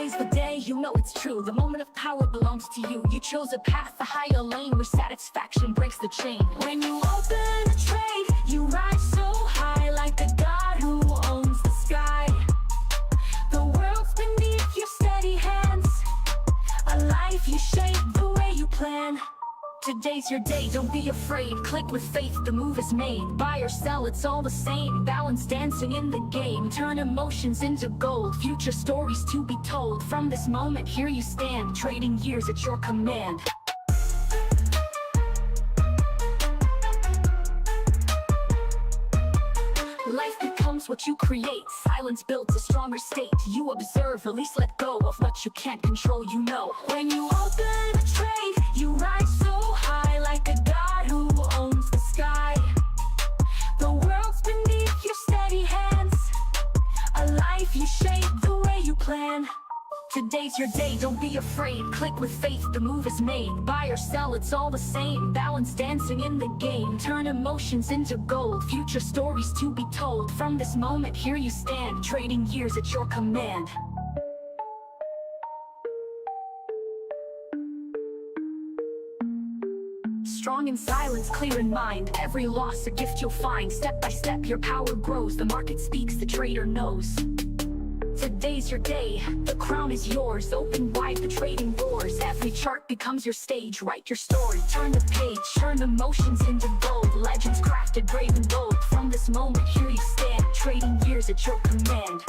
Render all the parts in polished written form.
Today's the day, you know it's true. The moment of power belongs to you. You chose a path, a higher lane where satisfaction breaks the chain. When you open a trade, you rise so high like the god who owns the sky. The world's beneath your steady hands, a life you shape the way you plan. Today's your day, don't be afraid. Click with faith, the move is made. Buy or sell, it's all the same. Balance dancing in the game. Turn emotions into gold. Future stories to be told. From this moment, here you stand. Trading years at your command. Life becomes what you create. Silence builds a stronger state. You observe, release, let go of what you can't control, you know. When you open a trade, you rise so high like a god who owns the sky. The world's beneath your steady hands, a life you shape the way you plan. Today's your day, don't be afraid. Click with faith, the move is made. Buy or sell, it's all the same. Balance dancing in the game. Turn emotions into gold. Future stories to be told. From this moment, here you stand. Trading years at your command. Strong in silence, clear in mind. Every loss a gift you'll find. Step by step your power grows. The market speaks, the trader knows. Today's your day, the crown is yours. Open wide, the trading doors. Every chart becomes your stage. Write your story, turn the page. Turn emotions into gold. Legends crafted, brave and bold. From this moment, here you stand. Trading years at your command.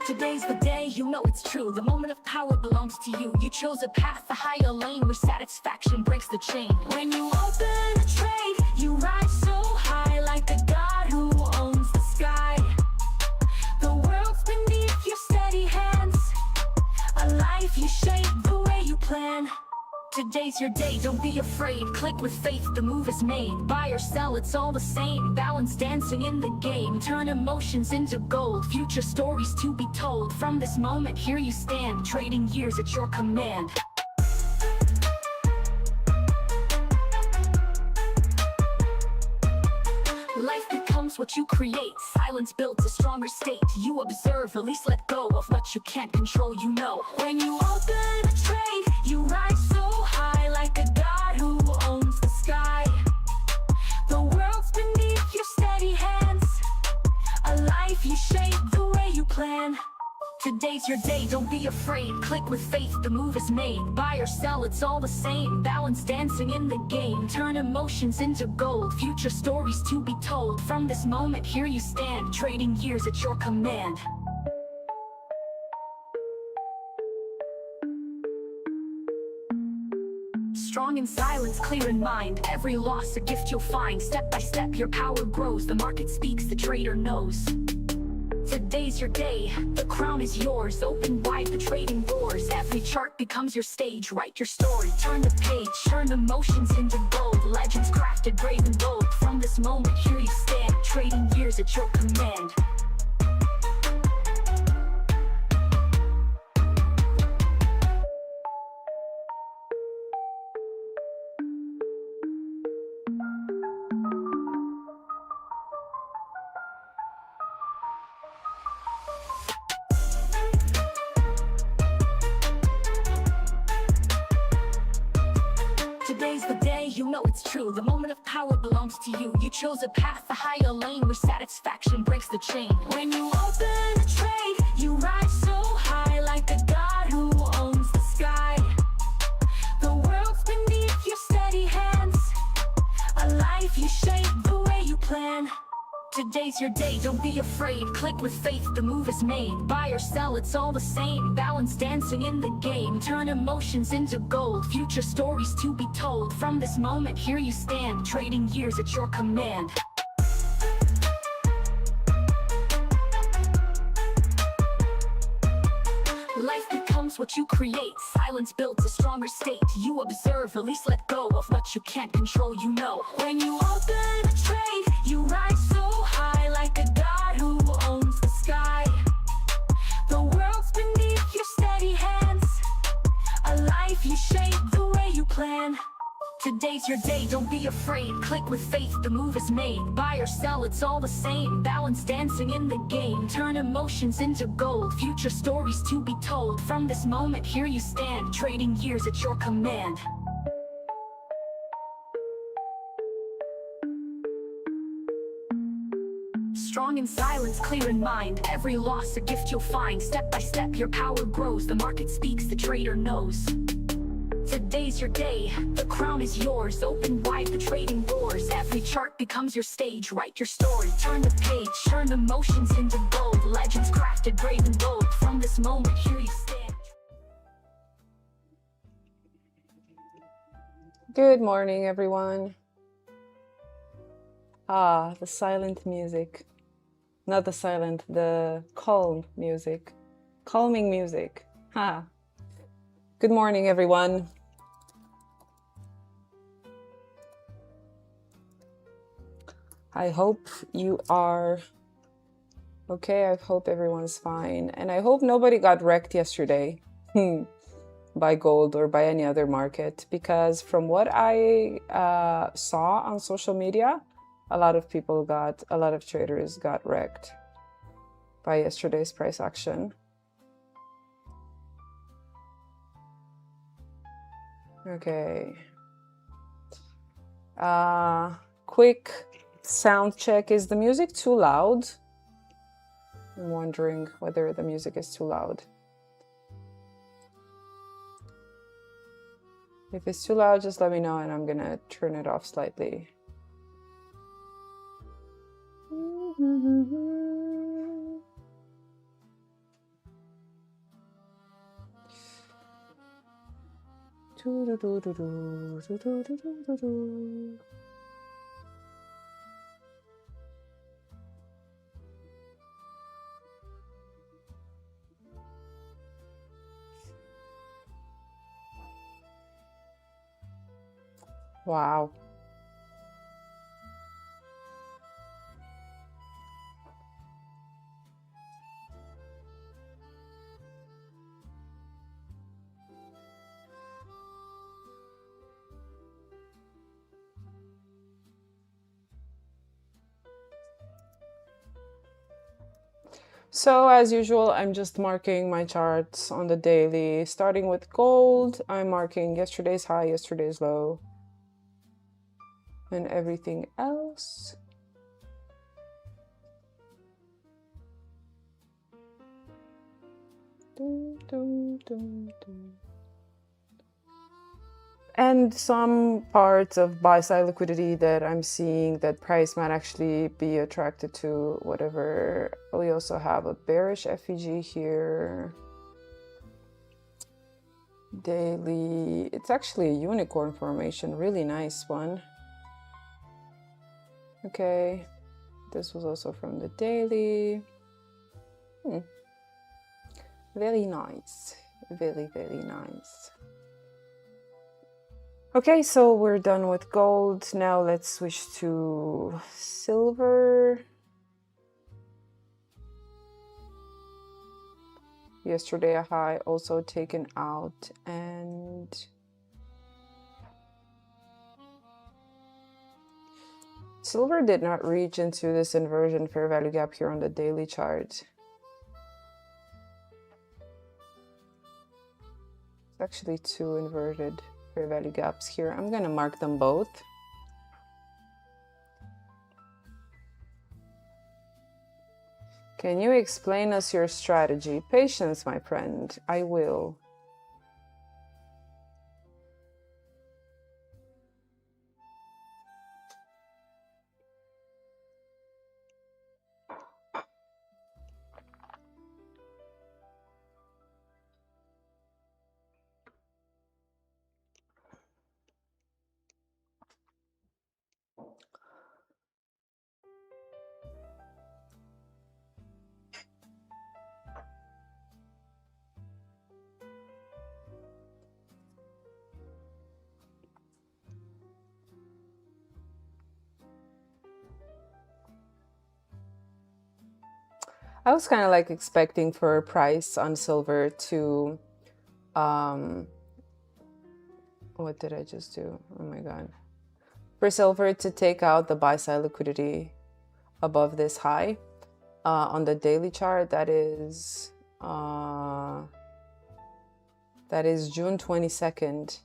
Today's the day, you know it's true. The moment of power belongs to you. You chose a path, a higher lane where satisfaction breaks the chain. When you open a trade, you rise so high like the god who owns the sky. The world's beneath your steady hands, a life you shape the way you plan. Today's your day, don't be afraid. Click with faith, the move is made. Buy or sell, it's all the same. Balance dancing in the game. Turn emotions into gold. Future stories to be told. From this moment, here you stand. Trading years at your command. Life becomes what you create. Silence builds a stronger state. You observe, release, let go of what you can't control, you know. When you open a trade, you rise so high like a god who owns the sky. The world's beneath your steady hands, a life you shape the way you plan. Today's your day, don't be afraid. Click with faith, the move is made. Buy or sell, it's all the same. Balance dancing in the game. Turn emotions into gold. Future stories to be told. From this moment, here you stand. Trading years at your command. Strong in silence, clear in mind. Every loss a gift you'll find. Step by step your power grows. The market speaks, the trader knows. Today's your day, the crown is yours. Open wide, the trading doors. Every chart becomes your stage. Write your story, turn the page. Turn emotions into gold. Legends crafted, brave and bold. From this moment, here you stand. Trading years at your command. Today's the day, you know it's true. The moment of power belongs to you. You chose a path, a higher lane where satisfaction breaks the chain. When you open a trade, you rise so high like a god who owns the sky. The world's beneath your steady hands, a life you shape the way you plan. Today's your day, don't be afraid. Click with faith, the move is made. Buy or sell, it's all the same. Balance dancing in the game. Turn emotions into gold. Future stories to be told. From this moment, here you stand. Trading years at your command. Life becomes becomes what you create. Silence builds a stronger state. You observe, release, let go of what you can't control, you know. When you open a trade, you rise so high like a god who owns the sky. The world's beneath your steady hands. A life you shape the way you plan. Today's your day, don't be afraid. Click with faith, the move is made. Buy or sell, it's all the same. Balance dancing in the game. Turn emotions into gold. Future stories to be told. From this moment, here you stand. Trading years at your command. Strong in silence, clear in mind. Every loss a gift you'll find. Step by step, your power grows. The market speaks, the trader knows. Today's your day, the crown is yours. Open wide the trading doors. Every chart becomes your stage. Write your story, turn the page. Turn emotions into gold. Legends crafted, brave and bold. From this moment, here you stand. Good morning, everyone. Ah, the silent music. Not the silent, the calm music. Calming music. Ha. Good morning, everyone. I hope you are okay. I hope everyone's fine. And I hope nobody got wrecked yesterday by gold or by any other market, because from what I saw on social media, a lot of traders got wrecked by yesterday's price action. Okay. Quick sound check. Is the music too loud? I'm wondering whether the music is too loud. If it's too loud, just let me know and I'm gonna turn it off slightly. Wow. So as usual, I'm just marking my charts on the daily. Starting with gold, I'm marking yesterday's high, yesterday's low, and everything else. And some parts of buy-side liquidity that I'm seeing that price might actually be attracted to, whatever. We also have a bearish FEG here. Daily, it's actually a unicorn formation, really nice one. Okay, this was also from the daily. Very nice, very, very nice. Okay, so we're done with gold. Now let's switch to silver. Yesterday a high also taken out, and silver did not reach into this inversion fair value gap here on the daily chart. It's actually two inverted fair value gaps here. I'm gonna mark them both. Can you explain us your strategy? Patience, my friend. I will. I was kind of like expecting for price on silver to, what did I just do? Oh my God. For silver to take out the buy side liquidity above this high on the daily chart, that is June 22nd.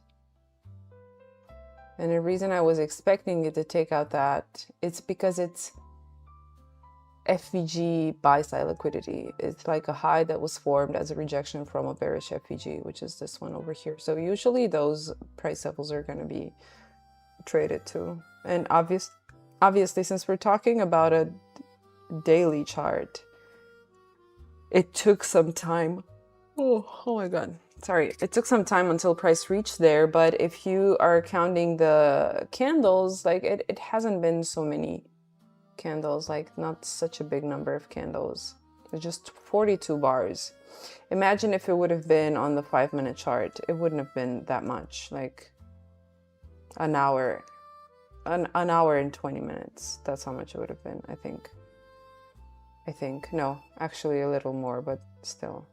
And the reason I was expecting it to take out that, it's because it's FVG buy side liquidity. It's like a high that was formed as a rejection from a bearish FVG, which is this one over here. So usually those price levels are going to be traded to. And obviously, since we're talking about a daily chart, it took some time. Oh my God. Sorry, it took some time until price reached there, but if you are counting the candles, like it hasn't been so many candles, like not such a big number of candles. It's just 42 bars. Imagine if it would have been on the 5-minute chart, it wouldn't have been that much, like an hour and 20 minutes. That's how much it would have been, I think. No, actually a little more, but still.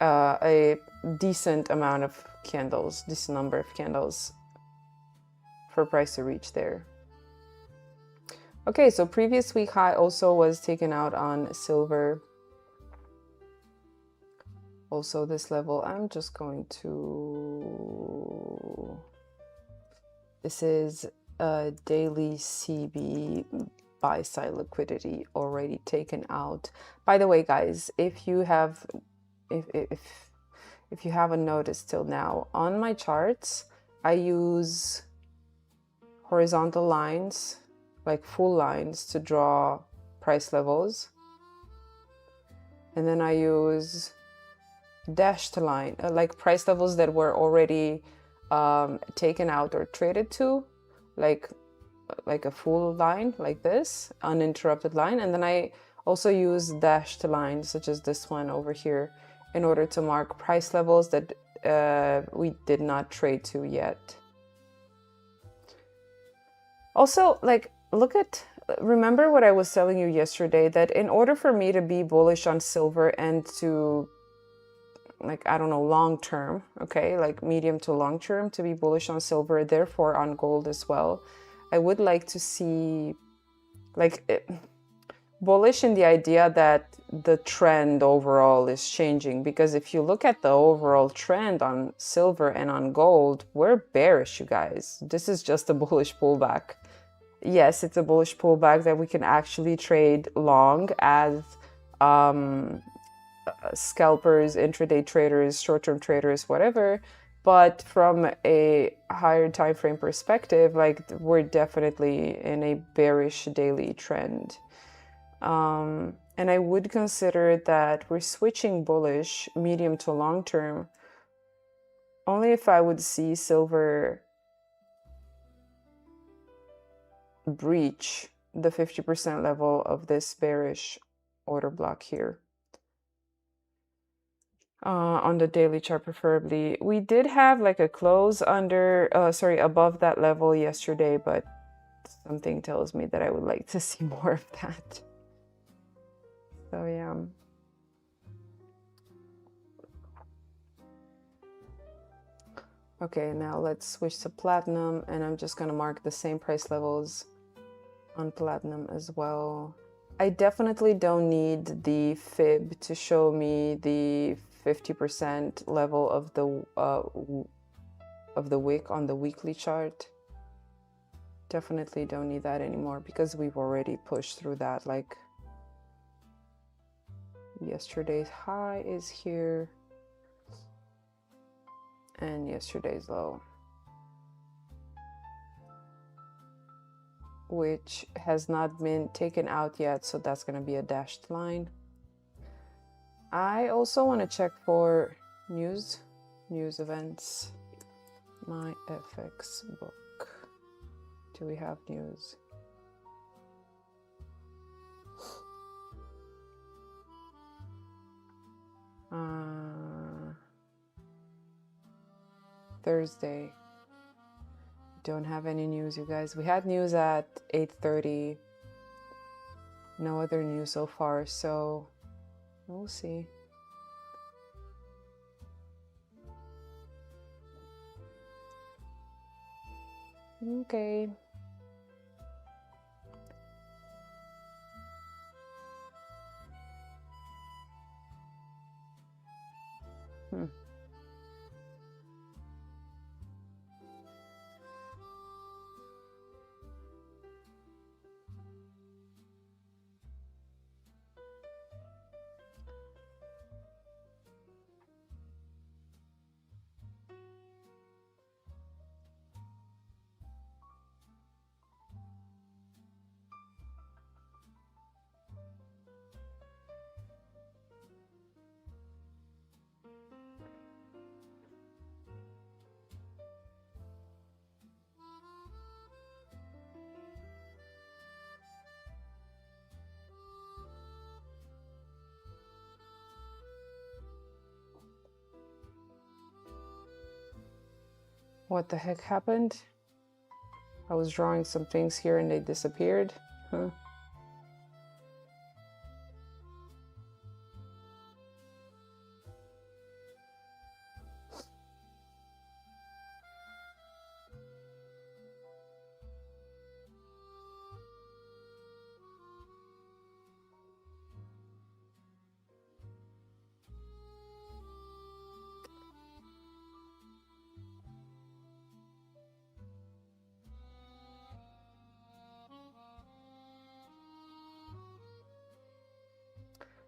A decent amount of candles, decent number of candles for price to reach there. Okay, so previous week high also was taken out on silver. Also this level, I'm just going to... This is a daily CB buy side liquidity already taken out. By the way, guys, if you have... If you haven't noticed till now, on my charts, I use horizontal lines, like full lines, to draw price levels. And then I use dashed line, like price levels that were already taken out or traded to, like a full line, like this, uninterrupted line. And then I also use dashed lines, such as this one over here, in order to mark price levels that we did not trade to yet. Also, like, remember what I was telling you yesterday, that in order for me to be bullish on silver and to, like, I don't know, long term, okay, like medium to long term, to be bullish on silver, therefore on gold as well, I would like to see, like, bullish in the idea that the trend overall is changing. Because if you look at the overall trend on silver and on gold, we're bearish, you guys. This is just a bullish pullback. Yes, it's a bullish pullback that we can actually trade long as scalpers, intraday traders, short-term traders, whatever. But from a higher time frame perspective, like, we're definitely in a bearish daily trend. And I would consider that we're switching bullish medium to long term only if I would see silver breach the 50% level of this bearish order block here. On the daily chart preferably. We did have like a close above that level yesterday, but something tells me that I would like to see more of that. So yeah. Okay, now let's switch to platinum, and I'm just gonna mark the same price levels on platinum as well. I definitely don't need the fib to show me the 50% level of the wick on the weekly chart. Definitely don't need that anymore, because we've already pushed through that. Like, yesterday's high is here and yesterday's low, which has not been taken out yet, so that's going to be a dashed line. I also want to check for news events. My FX book. Do we have news? Thursday. Don't have any news, you guys. We had news at 8:30. no other news so far, so we'll see. Okay. What the heck happened? I was drawing some things here and they disappeared. Huh.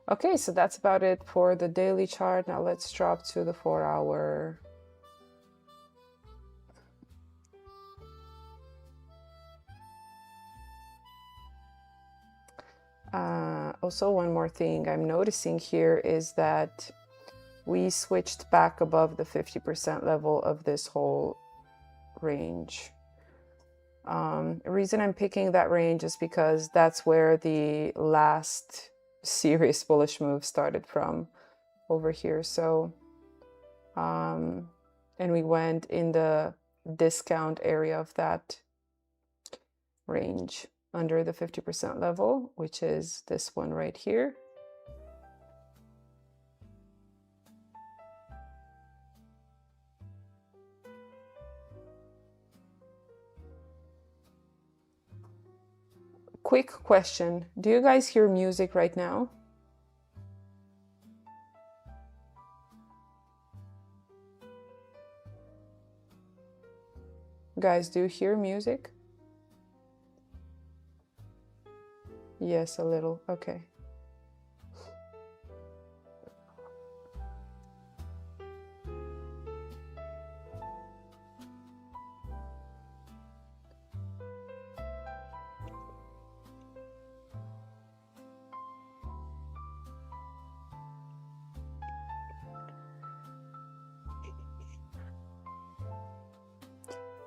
Okay, so that's about it for the daily chart. Now let's drop to the 4-hour. Also, one more thing I'm noticing here is that we switched back above the 50% level of this whole range. The reason I'm picking that range is because that's where the last serious bullish move started from, over here. So and we went in the discount area of that range under the 50% level, which is this one right here. Quick question. Do you guys hear music right now? Guys, do you hear music? Yes, a little. Okay.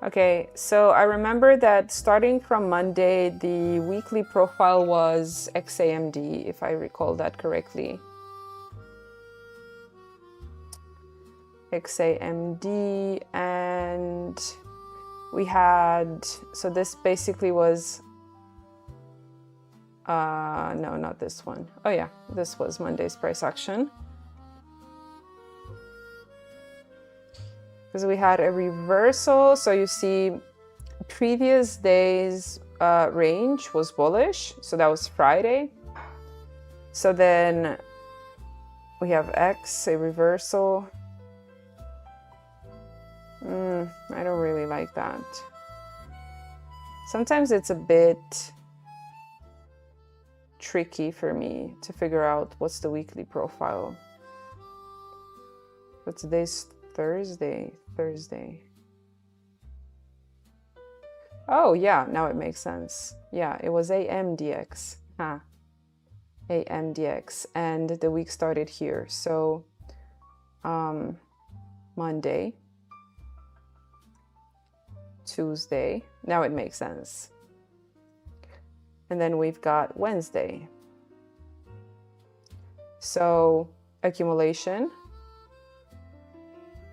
Okay, so I remember that starting from Monday, the weekly profile was XAMD, if I recall that correctly. XAMD, and we had, so this basically was, no, not this one. Oh yeah, this was Monday's price action. Because we had a reversal, so you see previous day's range was bullish, so that was Friday. So then we have X, a reversal. I don't really like that. Sometimes it's a bit tricky for me to figure out what's the weekly profile. But today's Thursday. Oh yeah, now it makes sense. Yeah, it was AMDX. AMDX, and the week started here. So Monday, Tuesday. Now it makes sense. And then we've got Wednesday. So accumulation,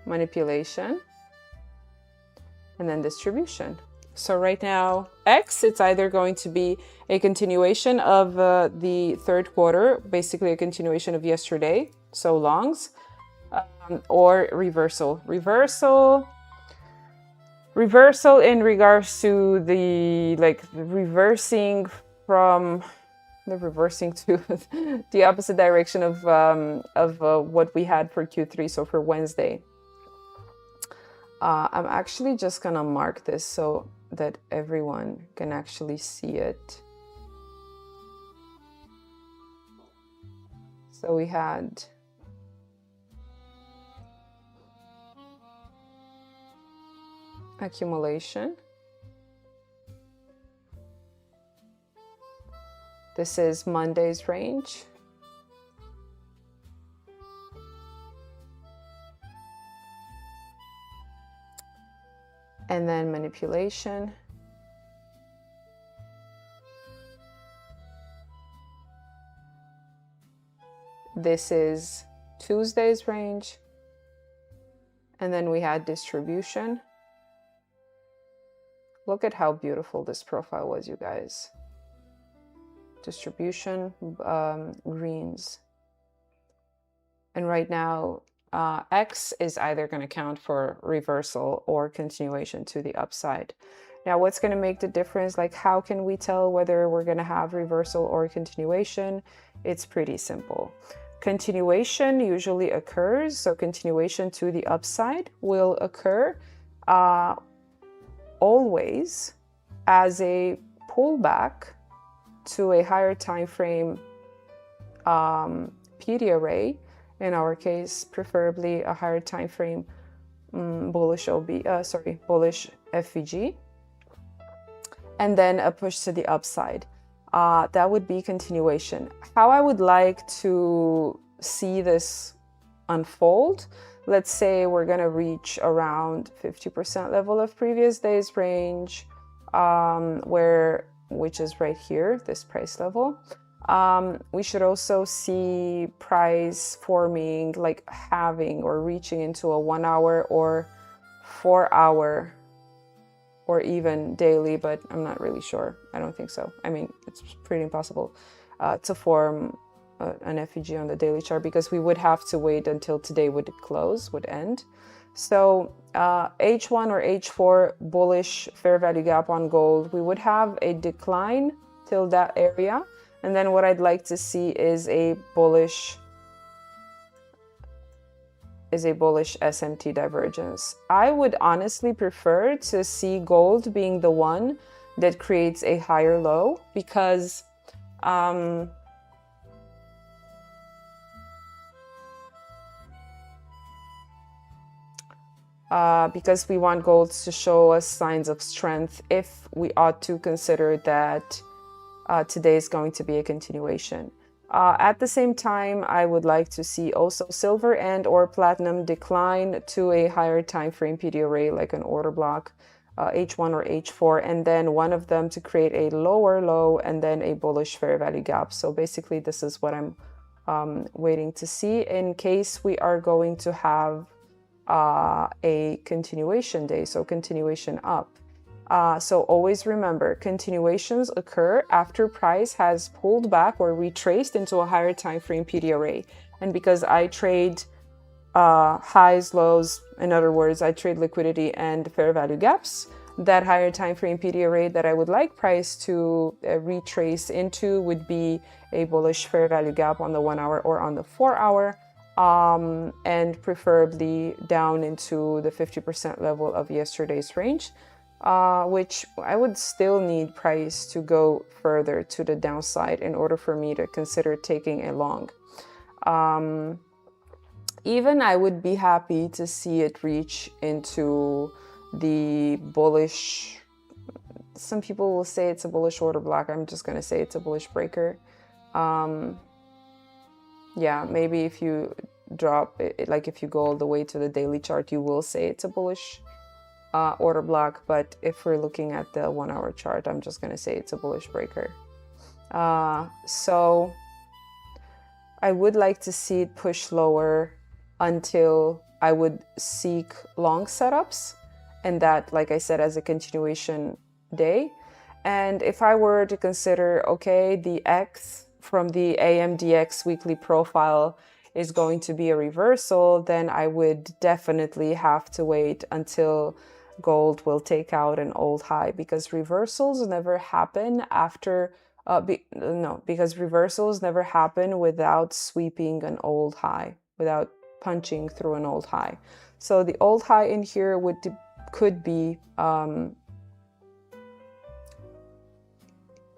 manipulation, and then distribution. So right now, X, it's either going to be a continuation of the third quarter, basically a continuation of yesterday, so longs, or reversal. Reversal in regards to the, like, reversing from the reversing to the opposite direction of what we had for Q3, so for Wednesday. I'm actually just gonna mark this so that everyone can actually see it. So we had accumulation. This is Monday's range. And then manipulation. This is Tuesday's range. And then we had distribution. Look at how beautiful this profile was, you guys. Distribution, greens. And right now, X is either going to count for reversal or continuation to the upside. Now, what's going to make the difference? Like, how can we tell whether we're going to have reversal or continuation? It's pretty simple. Continuation usually occurs, so continuation to the upside will occur always as a pullback to a higher time frame PD array. In our case, preferably a higher time frame bullish bullish FVG, and then a push to the upside. That would be continuation. How I would like to see this unfold, let's say we're gonna reach around 50% level of previous day's range, which is right here, this price level. We should also see price forming, like having or reaching into a 1 hour or 4 hour or even daily, but I'm not really sure. I don't think so. I mean, it's pretty impossible to form an FEG on the daily chart because we would have to wait until today would end. So H1 or H4 bullish fair value gap on gold, we would have a decline till that area. And then what I'd like to see is a bullish SMT divergence. I would honestly prefer to see gold being the one that creates a higher low because we want gold to show us signs of strength if we ought to consider that today is going to be a continuation. At the same time, I would like to see also silver and or platinum decline to a higher time frame PD array, like an order block, H1 or H4, and then one of them to create a lower low and then a bullish fair value gap. So basically, this is what I'm waiting to see in case we are going to have a continuation day, so continuation up. So always remember, continuations occur after price has pulled back or retraced into a higher time frame PD array. And because I trade highs, lows, in other words, I trade liquidity and fair value gaps, that higher time frame PD array that I would like price to retrace into would be a bullish fair value gap on the 1 hour or on the 4 hour, and preferably down into the 50% level of yesterday's range. Which I would still need price to go further to the downside in order for me to consider taking a long. Even I would be happy to see it reach into the bullish, some people will say it's a bullish order block. I'm just going to say it's a bullish breaker. Yeah, maybe if you drop it, like if you go all the way to the daily chart, you will say it's a bullish order block, but if we're looking at the 1 hour chart, I'm just going to say it's a bullish breaker. So I would like to see it push lower until I would seek long setups, and that, like I said, as a continuation day. And if I were to consider, okay, the X from the AMDX weekly profile is going to be a reversal, then I would definitely have to wait until gold will take out an old high, because reversals never happen after, because reversals never happen without sweeping an old high, without punching through an old high. So the old high in here could be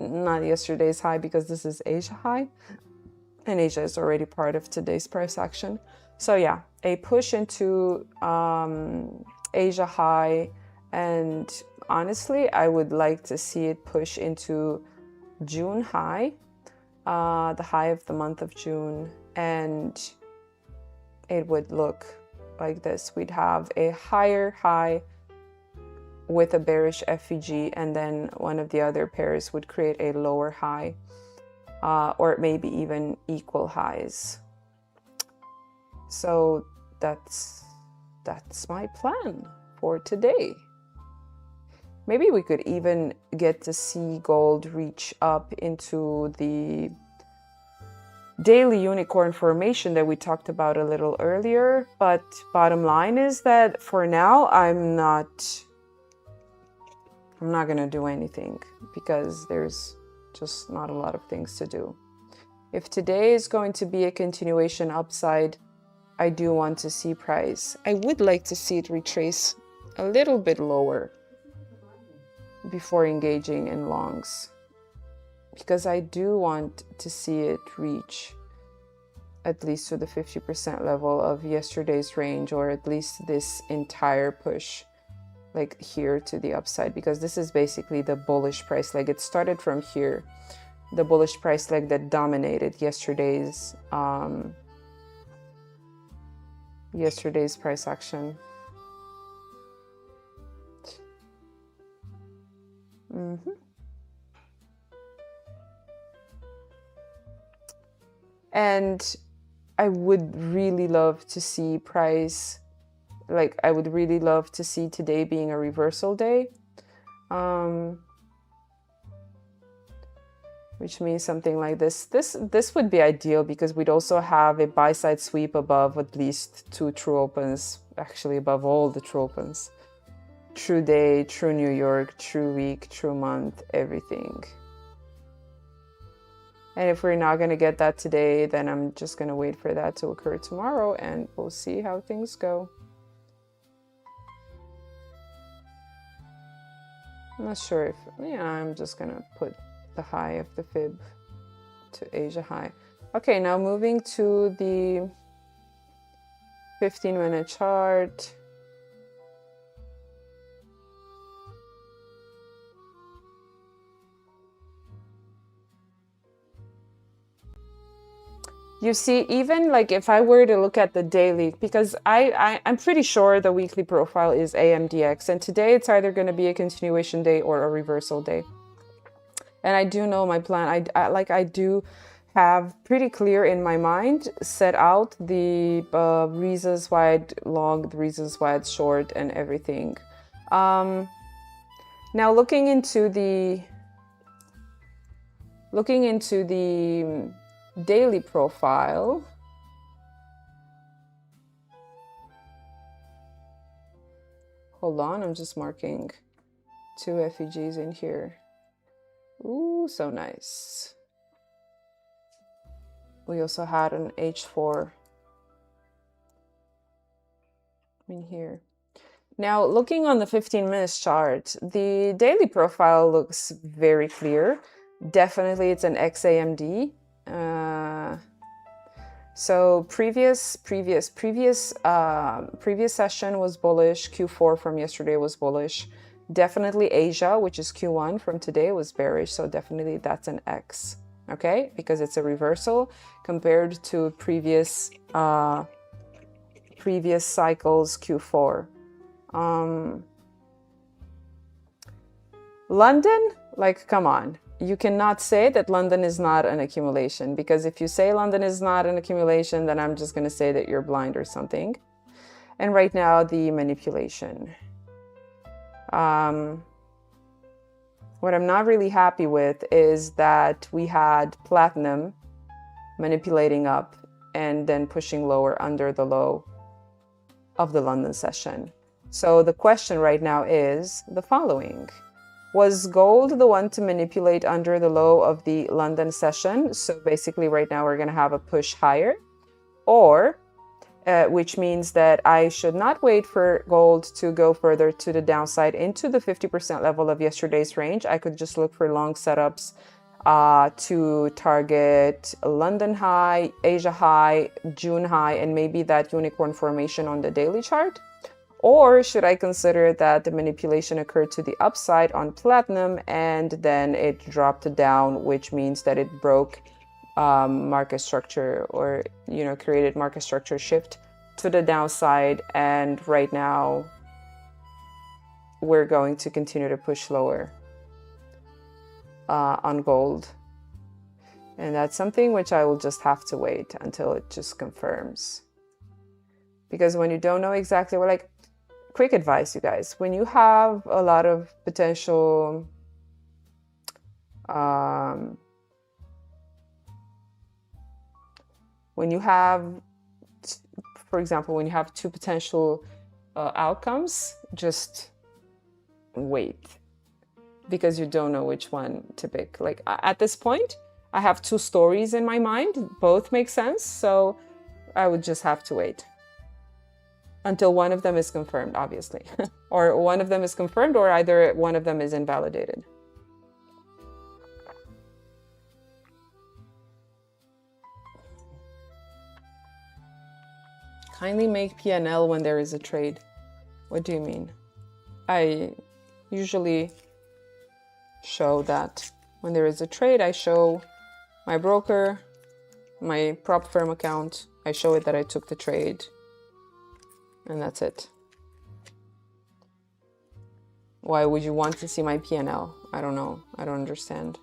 not yesterday's high, because this is Asia high, and Asia is already part of today's price action. So yeah, a push into Asia high, and honestly, I would like to see it push into June high, the high of the month of June, and it would look like this. We'd have a higher high with a bearish FVG, and then one of the other pairs would create a lower high, or maybe even equal highs. So that's my plan for today. Maybe we could even get to see gold reach up into the daily unicorn formation that we talked about a little earlier. But bottom line is that for now, I'm not gonna do anything, because there's just not a lot of things to do. If today is going to be a continuation upside, I do want to see price. I would like to see it retrace a little bit lower before engaging in longs, because I do want to see it reach at least to the 50% level of yesterday's range, or at least this entire push, like here to the upside, because this is basically the bullish price leg. It started from here, the bullish price leg that dominated yesterday's price action. And I would really love to see price, like I would really love to see today being a reversal day, which means something like this. This would be ideal, because we'd also have a buy side sweep above at least 2 true opens, actually above all the true opens. True day, true New York, true week, true month, everything. And if we're not going to get that today, then I'm just going to wait for that to occur tomorrow, and we'll see how things go. I'm not sure if, yeah, I'm just going to put the high of the fib to Asia high. Okay, now moving to the 15-minute chart. You see, even like if I were to look at the daily, because I'm pretty sure the weekly profile is AMDX, and today it's either going to be a continuation day or a reversal day. And I do know my plan. I do have pretty clear in my mind set out the reasons why I'd long, the reasons why it's short, and everything. Now looking into the daily profile, hold on, I'm just marking 2 FEGs in here. Ooh, so nice. We also had an H4 in here. Now looking on the 15-minute chart, the daily profile looks very clear. Definitely it's an XAMD. So previous session was bullish. Q4 from yesterday was bullish. Definitely Asia, which is Q1 from today, was bearish. So definitely that's an X, okay? Because it's a reversal compared to previous cycles Q4. London, like, come on. You cannot say that London is not an accumulation, because if you say London is not an accumulation, then I'm just going to say that you're blind or something. And right now, the manipulation. What I'm not really happy with is that we had platinum manipulating up and then pushing lower under the low of the London session. So the question right now is the following. Was gold the one to manipulate under the low of the London session? So basically right now we're going to have a push higher, or which means that I should not wait for gold to go further to the downside into the 50% level of yesterday's range. I could just look for long setups to target London high, Asia high, June high, and maybe that unicorn formation on the daily chart. Or should I consider that the manipulation occurred to the upside on platinum and then it dropped down, which means that it broke market structure, or created market structure shift to the downside, and right now we're going to continue to push lower on gold, and that's something which I will just have to wait until it just confirms, because when you don't know exactly, quick advice, you guys, when you have a lot of potential when you have, for example, when you have two potential outcomes, just wait, because you don't know which one to pick. Like at this point, I have two stories in my mind, both make sense, so I would just have to wait until one of them is confirmed, obviously, or one of them is confirmed, or either one of them is invalidated. Kindly make P&L when there is a trade. What do you mean? I usually show that when there is a trade, I show my broker, my prop firm account, I show it that I took the trade, and that's it. Why would you want to see my P&L? I don't know. I don't understand.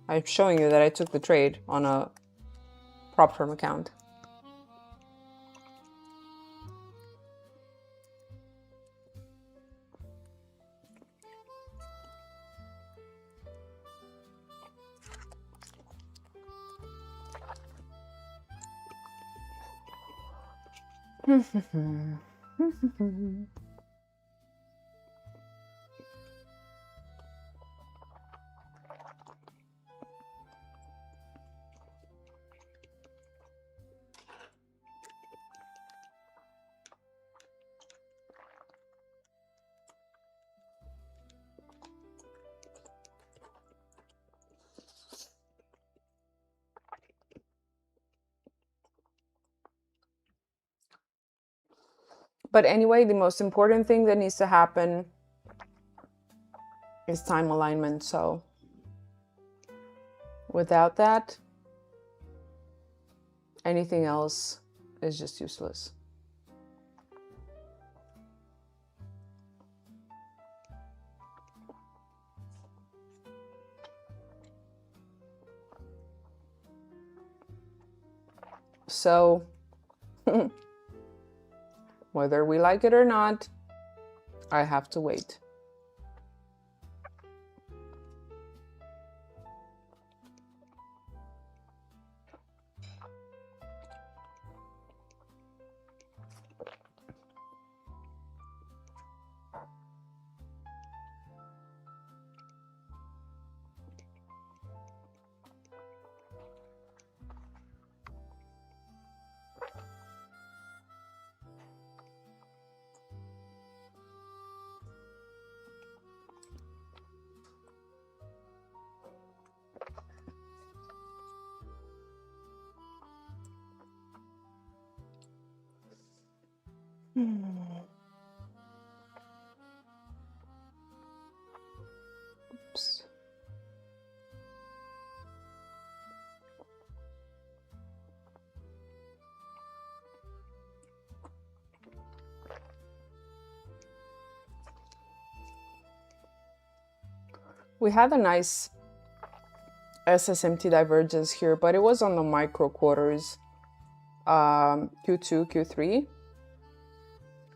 I'm showing you that I took the trade on a prop firm account. But anyway, the most important thing that needs to happen is time alignment. So without that, anything else is just useless. So whether we like it or not, I have to wait. Oops. We had a nice SSMT divergence here, but it was on the micro quarters, Q2, Q3.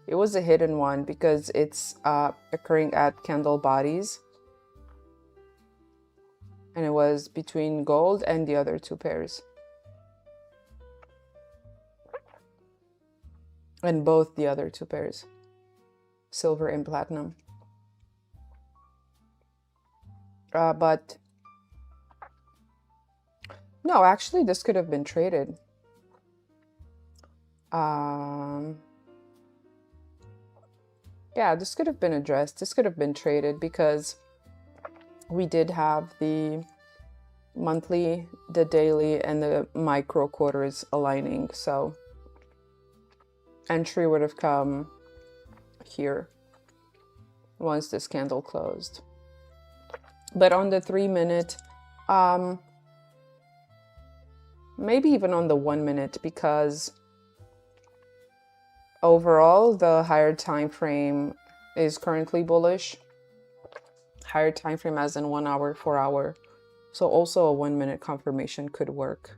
It was a hidden one because it's occurring at candle bodies. And it was between gold and the other two pairs. And both the other two pairs, silver and platinum. But no, actually this could have been traded. Yeah, this could have been addressed. This could have been traded because we did have the monthly, the daily, and the micro quarters aligning. So entry would have come here once this candle closed. But on the 3 minute, maybe even on the 1 minute, because overall the higher time frame is currently bullish. Higher time frame as in 1 hour, 4 hour. So also a 1 minute confirmation could work.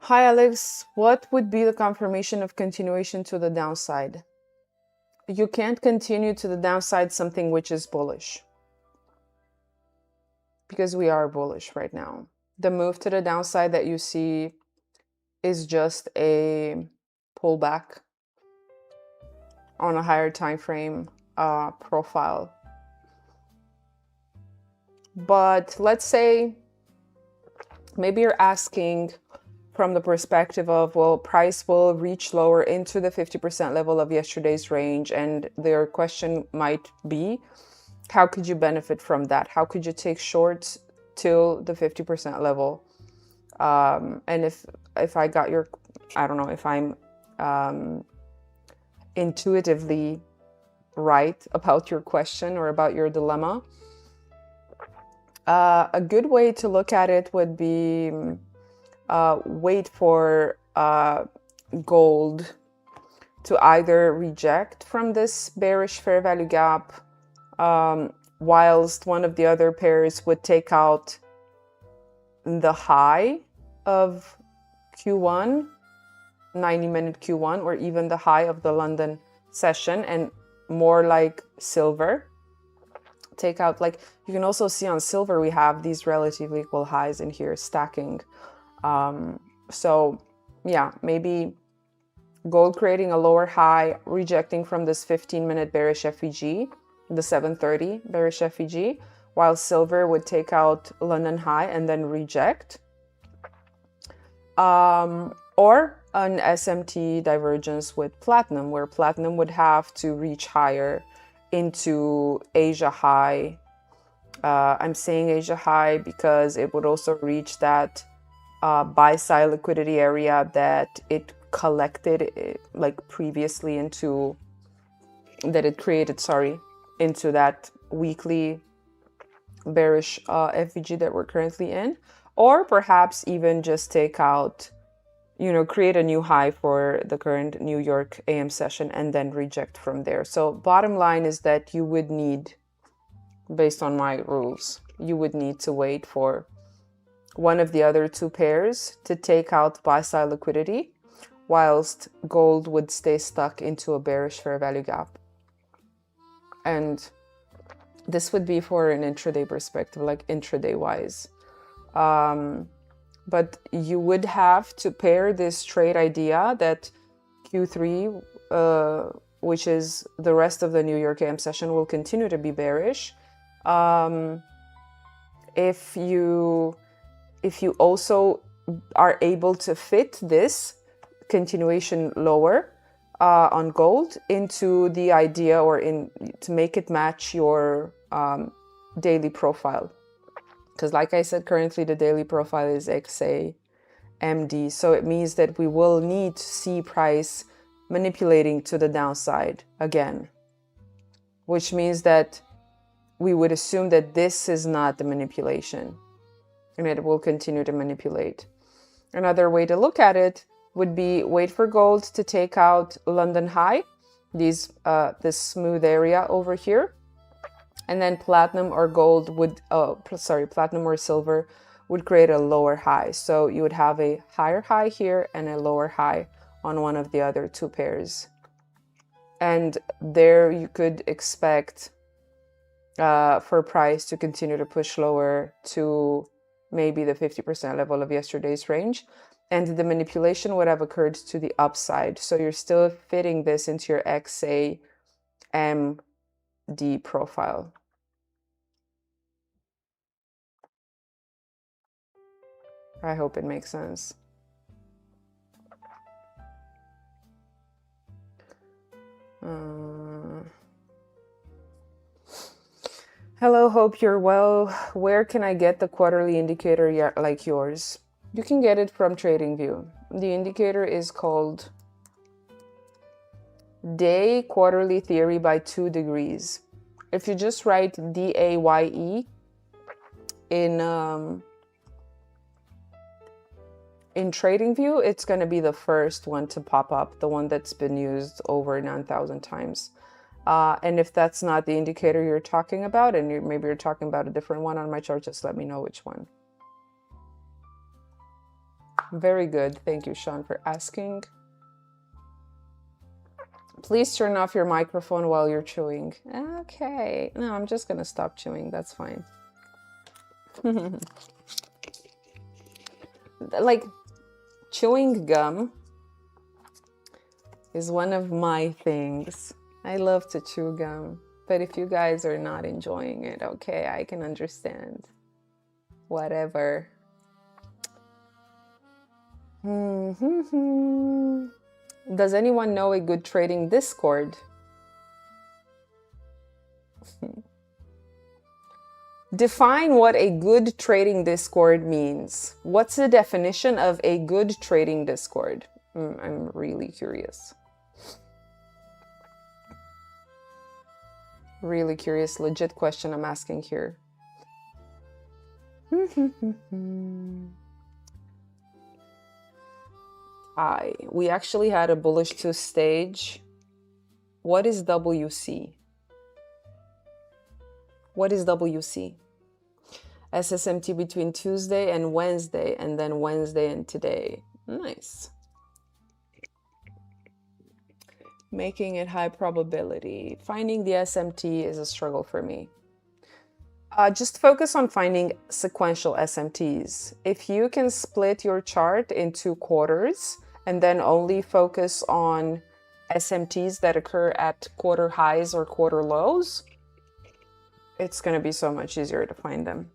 Hi Alex, what would be the confirmation of continuation to the downside? You can't continue to the downside something which is bullish, because we are bullish right now. The move to the downside that you see is just a pullback on a higher time frame profile. But let's say maybe you're asking from the perspective of, well, price will reach lower into the 50% level of yesterday's range, and their question might be, how could you benefit from that? How could you take shorts till the 50% level? And if I got your, I don't know if I'm intuitively right about your question or about your dilemma, a good way to look at it would be wait for gold to either reject from this bearish fair value gap, whilst one of the other pairs would take out the high of Q1, 90-minute Q1, or even the high of the London session, and more like silver. Take out, like you can also see on silver, we have these relatively equal highs in here stacking. So yeah, maybe gold creating a lower high, rejecting from this 15-minute bearish FVG, the 730 bearish FVG, while silver would take out London high and then reject. Or an SMT divergence with platinum, where platinum would have to reach higher into Asia high. I'm saying Asia high because it would also reach that buy side liquidity area that it collected like previously into, that it created, sorry, into that weekly bearish FVG that we're currently in, or perhaps even just take out, you know, create a new high for the current New York AM session and then reject from there. So bottom line is that you would need, based on my rules, you would need to wait for one of the other two pairs to take out buy side liquidity, whilst gold would stay stuck into a bearish fair value gap. And this would be for an intraday perspective, like intraday wise. But you would have to pair this trade idea that Q3, which is the rest of the New York AM session, will continue to be bearish. If you also are able to fit this continuation lower on gold into the idea, or to make it match your daily profile. Because like I said, currently the daily profile is XA MD. So it means that we will need to see price manipulating to the downside again, which means that we would assume that this is not the manipulation and it will continue to manipulate. Another way to look at it would be wait for gold to take out London high, this smooth area over here, and then platinum or gold would, platinum or silver would create a lower high. So you would have a higher high here and a lower high on one of the other two pairs. And there you could expect for price to continue to push lower to maybe the 50% level of yesterday's range. And the manipulation would have occurred to the upside. So you're still fitting this into your XAMD profile. I hope it makes sense. Hello, hope you're well. Where can I get the quarterly indicator like yours? You can get it from TradingView. The indicator is called Day Quarterly Theory by 2 Degrees. If you just write DAYE in TradingView, it's going to be the first one to pop up, the one that's been used over 9,000 times. And if that's not the indicator you're talking about, and maybe you're talking about a different one on my chart, just let me know which one. Very good. Thank you, Sean, for asking. Please turn off your microphone while you're chewing. Okay. No, I'm just going to stop chewing. That's fine. Like, chewing gum is one of my things. I love to chew gum. But if you guys are not enjoying it, okay, I can understand. Whatever. Does anyone know a good trading Discord? Define what a good trading Discord means. What's the definition of a good trading Discord? I'm really curious. Really curious, legit question I'm asking here. We actually had a bullish 2 stage. What is WC? What is WC? SSMT between Tuesday and Wednesday, and then Wednesday and today. Nice. Making it high probability. Finding the SMT is a struggle for me. Just focus on finding sequential SMTs. If you can split your chart into quarters and then only focus on SMTs that occur at quarter highs or quarter lows, it's going to be so much easier to find them.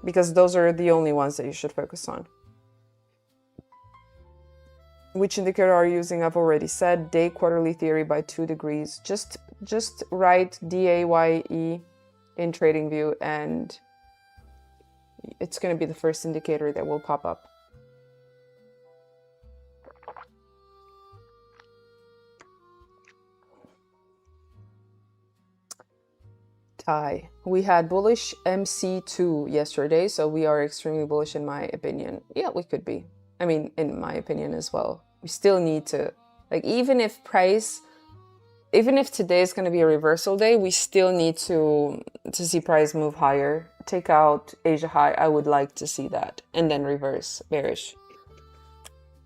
Because those are the only ones that you should focus on. Which indicator are you using? I've already said day quarterly theory by 2 degrees. Just write DAYE in TradingView and it's going to be the first indicator that will pop up. Thai. We had bullish MC2 yesterday, so we are extremely bullish in my opinion. Yeah, we could be. I mean, in my opinion as well. We still need to, like, even if today is going to be a reversal day, we still need to see price move higher, take out Asia high. I would like to see that, and then reverse bearish.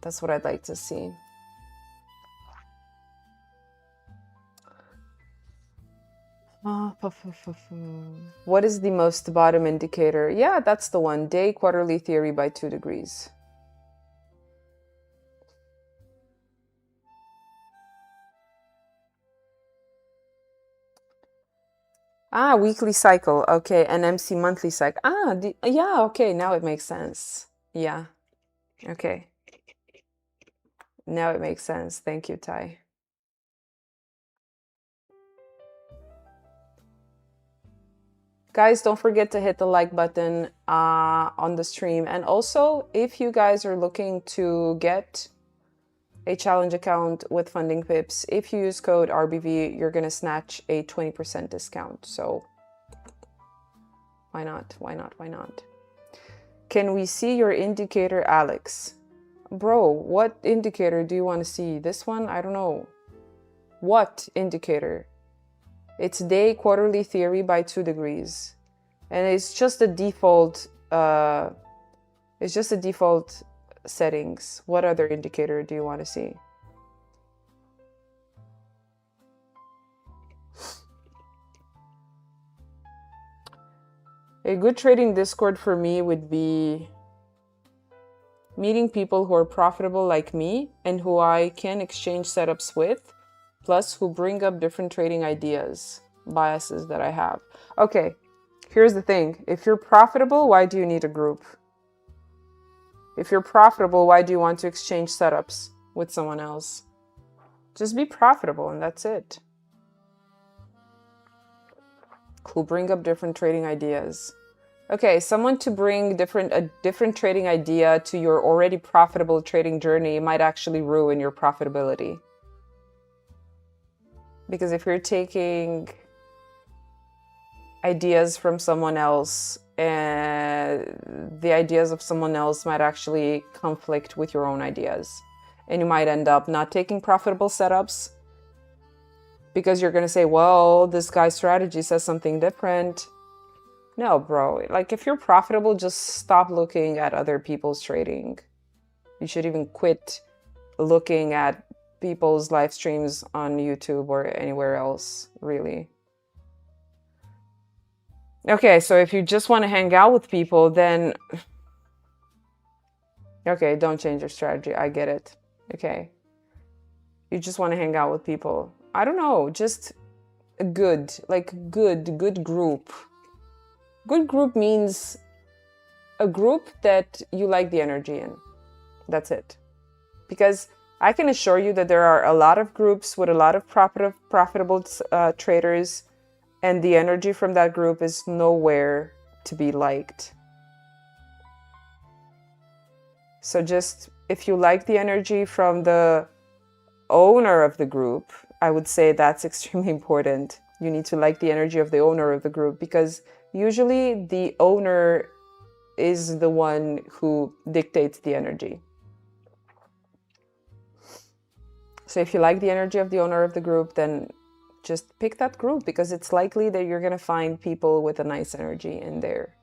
That's what I'd like to see. What is the most bottom indicator? Yeah, that's the one. Day quarterly theory by 2 degrees. Weekly cycle. Okay, and MC monthly cycle. Yeah, okay, now it makes sense. Yeah. Okay. Now it makes sense. Thank you, Ty. Guys, don't forget to hit the like button on the stream. And also, if you guys are looking to get a challenge account with funding pips, if you use code RBV, you're going to snatch a 20% discount. So why not? Why not? Why not? Can we see your indicator, Alex? Bro, what indicator do you want to see? This one? I don't know. What indicator? It's day quarterly theory by 2 degrees. And it's just a default, settings. What other indicator do you want to see? A good trading Discord for me would be meeting people who are profitable like me and who I can exchange setups with, plus who bring up different trading ideas, biases that I have. Okay, here's the thing. If you're profitable, why do you need a group? If you're profitable, why do you want to exchange setups with someone else? Just be profitable and that's it. Who bring up different trading ideas. Okay, someone to bring a different trading idea to your already profitable trading journey might actually ruin your profitability. Because if you're taking ideas from someone else, and the ideas of someone else might actually conflict with your own ideas. And you might end up not taking profitable setups because you're going to say, well, this guy's strategy says something different. No, bro. Like, if you're profitable, just stop looking at other people's trading. You should even quit looking at people's live streams on YouTube or anywhere else, really. Okay, so if you just want to hang out with people, then... Okay, don't change your strategy. I get it. Okay. You just want to hang out with people. I don't know, just a good group. Good group means a group that you like the energy in. That's it. Because I can assure you that there are a lot of groups with a lot of profitable traders, and the energy from that group is nowhere to be liked. So just, if you like the energy from the owner of the group, I would say that's extremely important. You need to like the energy of the owner of the group, because usually the owner is the one who dictates the energy. So if you like the energy of the owner of the group, then just pick that group, because it's likely that you're going to find people with a nice energy in there.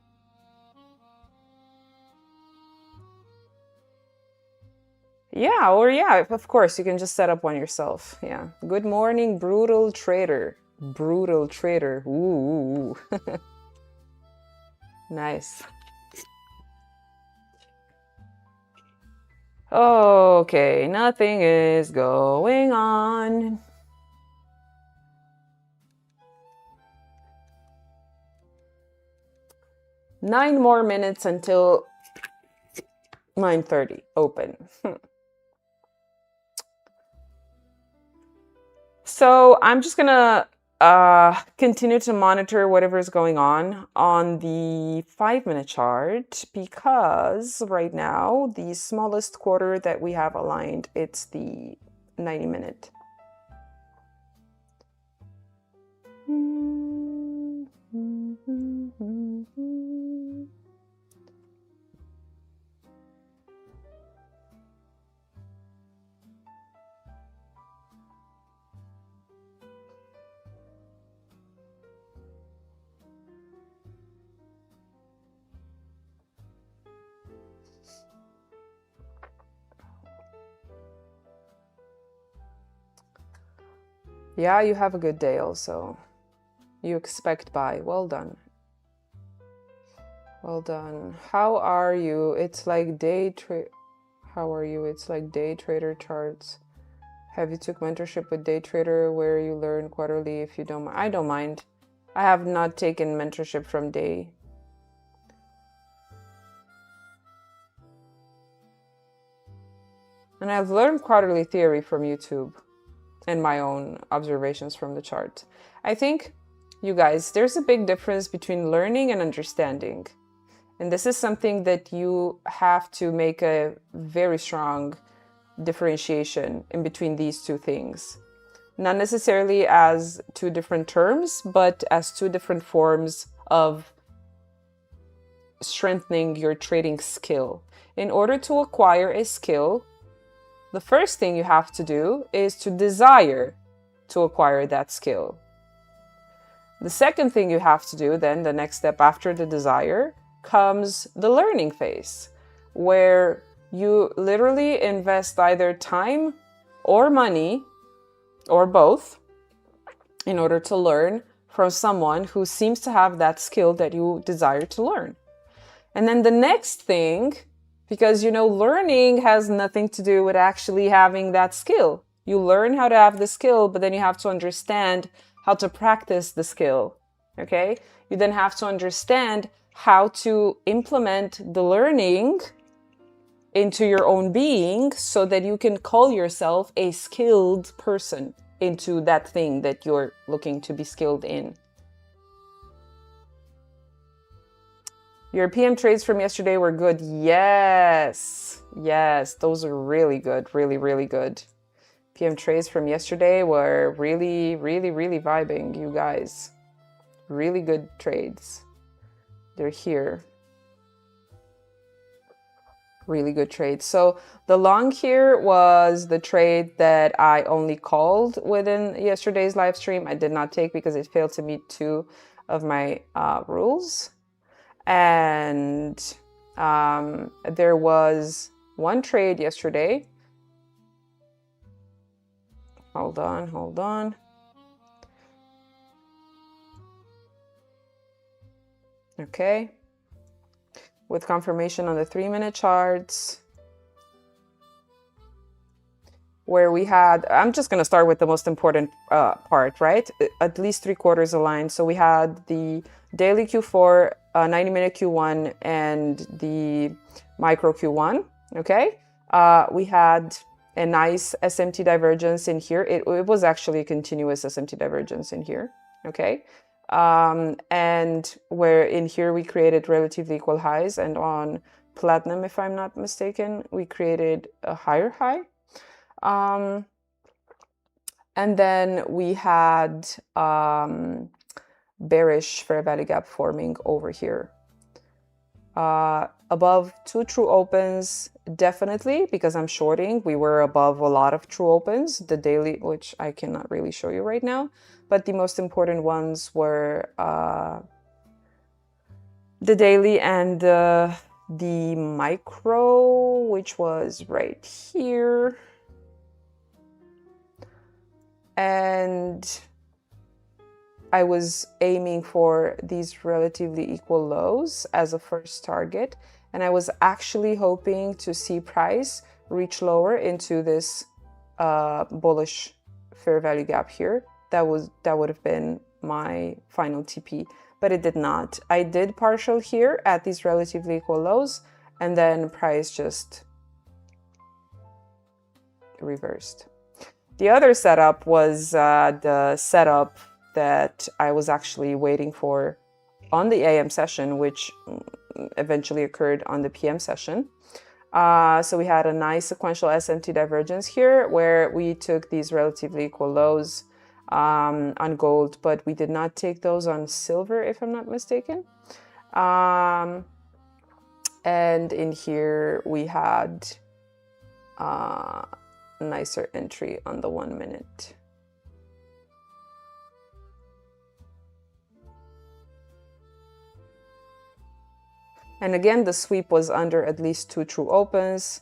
Yeah, or yeah, of course, you can just set up one yourself. Yeah. Good morning, brutal trader. Brutal trader. Ooh. Nice. Okay, nothing is going on. Nine more minutes until 9:30 open. So I'm just gonna continue to monitor whatever is going on the 5-minute chart, because right now the smallest quarter that we have aligned, it's the 90-minute. Yeah, you have a good day also. You expect buy. Well done. Well done. How are you? It's like day trade. How are you? It's like day trader charts. Have you took mentorship with day trader where you learn quarterly if you don't mind? I don't mind. I have not taken mentorship from day. And I've learned quarterly theory from YouTube and my own observations from the chart. I think You guys, there's a big difference between learning and understanding. And this is something that you have to make a very strong differentiation in between these two things. Not necessarily as two different terms, but as two different forms of strengthening your trading skill. In order to acquire a skill, the first thing you have to do is to desire to acquire that skill. The second thing you have to do, then the next step after the desire, comes the learning phase, where you literally invest either time or money or both in order to learn from someone who seems to have that skill that you desire to learn. And then the next thing, because learning has nothing to do with actually having that skill. You learn how to have the skill, but then you have to understand how to practice the skill. Okay? You then have to understand how to implement the learning into your own being so that you can call yourself a skilled person into that thing that you're looking to be skilled in. Your PM trades from yesterday were good. Yes, those are really good. Really, really good. PM trades from yesterday were really, really, really vibing, you guys. Really good trades. They're here. Really good trades. So the long here was the trade that I only called within yesterday's live stream. I did not take because it failed to meet two of my rules. And there was one trade yesterday. Hold on. Okay. With confirmation on the 3-minute charts, where we had, I'm just going to start with the most important part, right? At least 3/4 aligned. So we had the daily Q4, 90-minute Q1, and the micro Q1, okay? We had a nice SMT divergence in here. It was actually a continuous SMT divergence in here, okay? And where in here we created relatively equal highs, and on platinum, if I'm not mistaken, we created a higher high. And then we had bearish fair value gap forming over here. Above 2 true opens, definitely, because I'm shorting. We were above a lot of true opens, the daily, which I cannot really show you right now. But the most important ones were the daily and the micro, which was right here. And I was aiming for these relatively equal lows as a first target. And I was actually hoping to see price reach lower into this bullish fair value gap here. That would have been my final TP, but it did not. I did partial here at these relatively equal lows, and then price just reversed. The other setup was the setup that I was actually waiting for on the AM session, which eventually occurred on the PM session. So we had a nice sequential SMT divergence here where we took these relatively equal lows on gold, but we did not take those on silver, if I'm not mistaken. And in here we had a nicer entry on the 1 minute. And again, the sweep was under at least 2 true opens,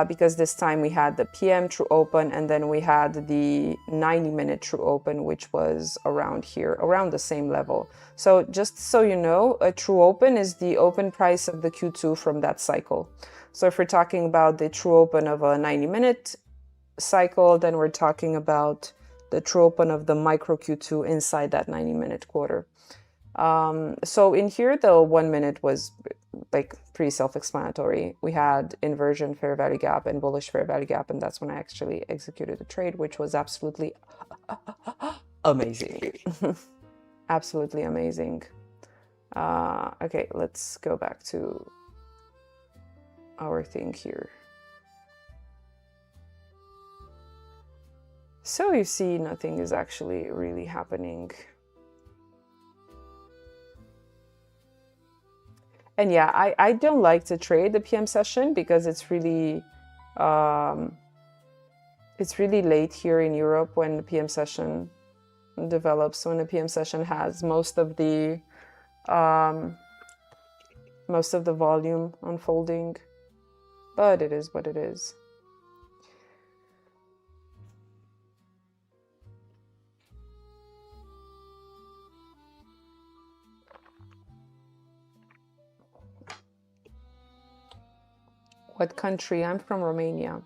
because this time we had the PM true open, and then we had the 90-minute true open, which was around here, around the same level. So just so you know, a true open is the open price of the Q2 from that cycle. So if we're talking about the true open of a 90-minute cycle, then we're talking about the true open of the micro Q2 inside that 90-minute quarter. So in here, the 1 minute was like pretty self-explanatory. We had inversion fair value gap and bullish fair value gap, and that's when I actually executed the trade, which was absolutely amazing. absolutely amazing. Okay, let's go back to our thing here. So you see, nothing is actually really happening. And yeah, I don't like to trade the PM session because it's really late here in Europe when the PM session develops, when the PM session has most of the volume unfolding. But it is what it is. What country? I'm from Romania.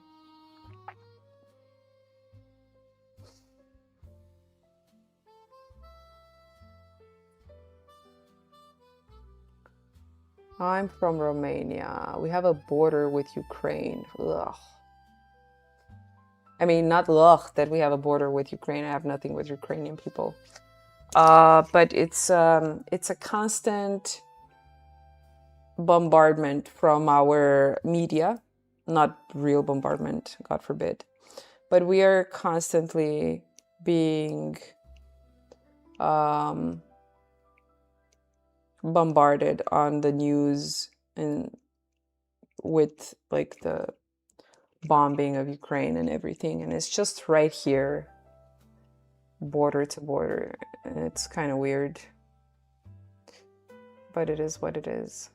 I'm from Romania. We have a border with Ukraine. Ugh. I mean, not ugh that we have a border with Ukraine. I have nothing with Ukrainian people. But it's a constant bombardment from our media. Not real bombardment, God forbid. But we are constantly being bombarded on the news and with like the bombing of Ukraine and everything, and it's just right here, border to border, and it's kind of weird, but it is what it is.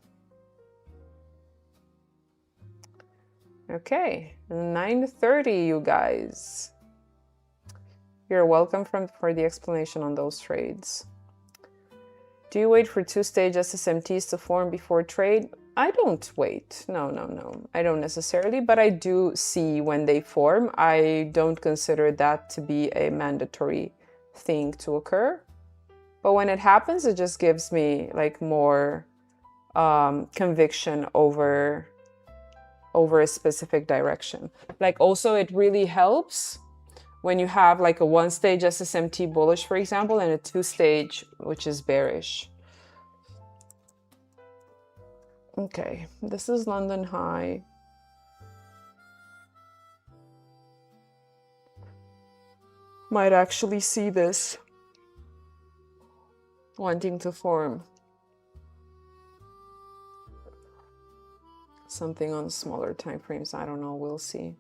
Okay, 9:30, you guys. You're welcome for the explanation on those trades. Do you wait for two-stage SSMTs to form before trade? I don't wait. No. I don't necessarily, but I do see when they form. I don't consider that to be a mandatory thing to occur. But when it happens, it just gives me like more conviction over a specific direction. Like also it really helps when you have like a one-stage SSMT bullish, for example, and a two-stage, which is bearish. Okay, this is London high. Might actually see this wanting to form something on smaller time frames. I don't know, we'll see.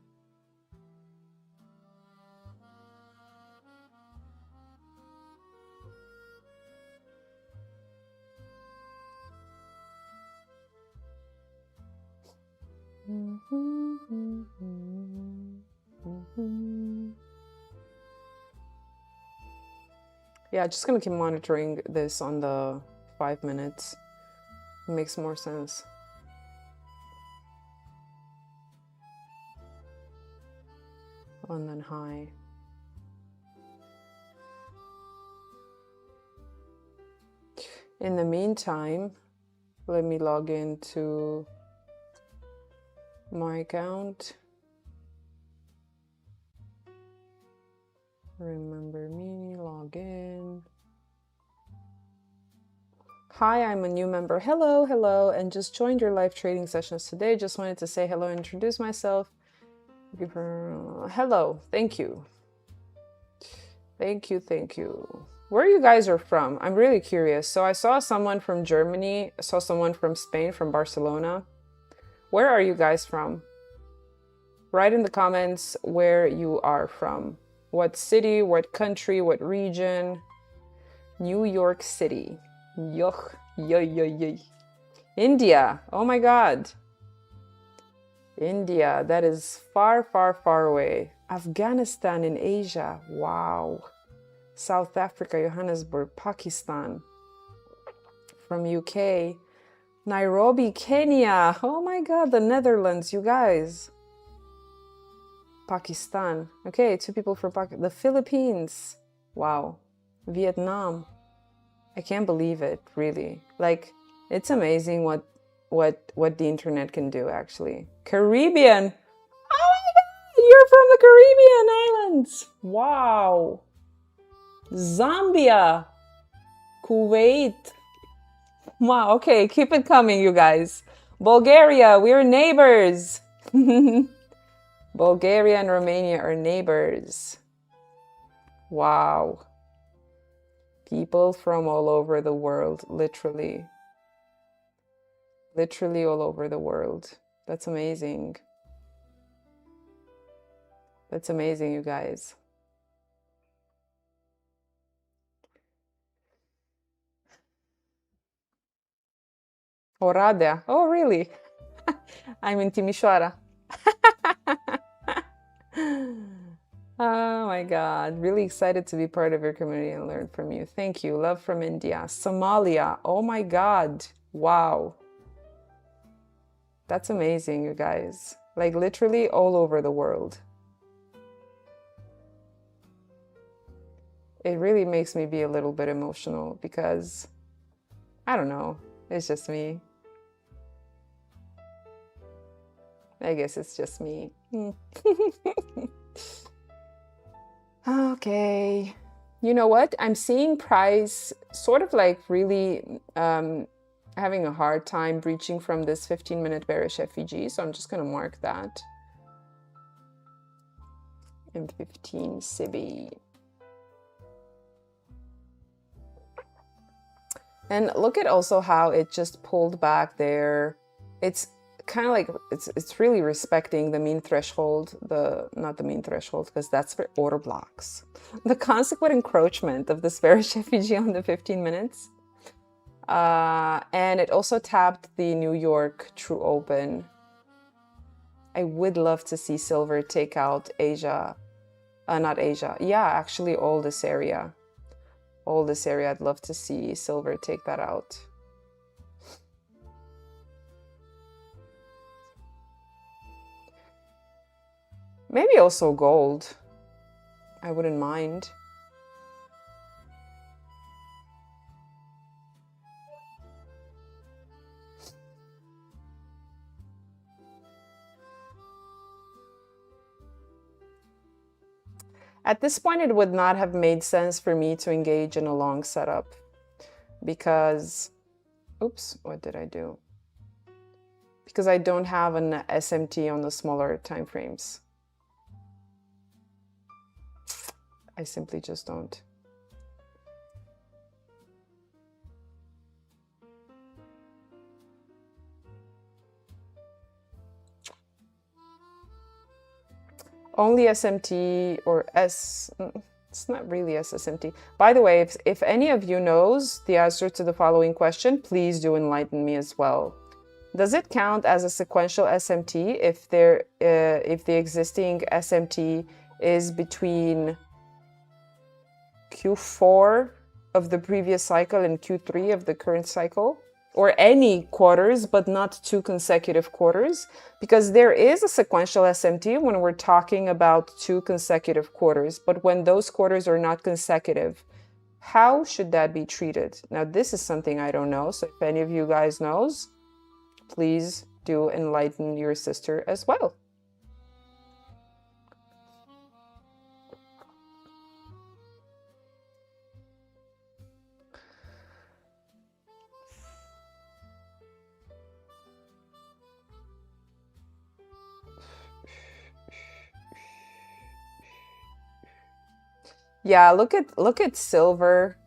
Yeah, just gonna keep monitoring this on the 5 minutes. It makes more sense. London high. In the meantime, let me log into my account. Remember me, log in. Hi, I'm a new member. Hello, and just joined your live trading sessions today. Just wanted to say hello and introduce myself. Hello, thank you. Thank you. Where you guys are from? I'm really curious. So I saw someone from Germany, I saw someone from Spain, from Barcelona. Where are you guys from? Write in the comments where you are from. What city, what country, what region? New York City. Yuck. Yay. India. Oh my God. India. That is far away. Afghanistan in Asia. Wow. South Africa, Johannesburg, Pakistan. From UK. Nairobi, Kenya. Oh my God, the Netherlands, you guys. Pakistan. Okay, 2 people from Pakistan. The Philippines. Wow. Vietnam. I can't believe it, really. Like, it's amazing what the internet can do, actually. Caribbean. Oh my God, you're from the Caribbean islands. Wow. Zambia. Kuwait. Wow, okay, keep it coming, you guys. Bulgaria, we're neighbors. Bulgaria and Romania are neighbors. Wow. People from all over the world, literally. Literally all over the world. That's amazing. That's amazing, you guys. Oradea. Oh, really? I'm in Timișoara. Oh my God. Really excited to be part of your community and learn from you. Thank you. Love from India. Somalia. Oh my God. Wow. That's amazing, you guys. Like literally all over the world. It really makes me be a little bit emotional because, I don't know, it's just me. I guess it's just me. Okay. You know what? I'm seeing price sort of like really having a hard time breaching from this 15-minute bearish FEG, so I'm just going to mark that. M15 SIBI. And look at also how it just pulled back there. It's kind of like it's really respecting the mean threshold, not the mean threshold, because that's for order blocks. The consequent encroachment of this bearish FEG on the 15 minutes. And it also tapped the New York True Open. I would love to see silver take out Asia. Not Asia. Yeah, actually all this area. All this area, I'd love to see silver take that out. Maybe also gold. I wouldn't mind. At this point, it would not have made sense for me to engage in a long setup because, oops, what did I do? Because I don't have an SMT on the smaller time frames. I simply just don't. Only SMT or S, it's not really SSMT. By the way, if any of you knows the answer to the following question, please do enlighten me as well. Does it count as a sequential SMT if the existing SMT is between Q4 of the previous cycle and Q3 of the current cycle? Or any quarters, but not 2 consecutive quarters, because there is a sequential SMT when we're talking about 2 consecutive quarters, but when those quarters are not consecutive, how should that be treated? Now, this is something I don't know, so if any of you guys knows, please do enlighten your sister as well. Yeah, look at silver.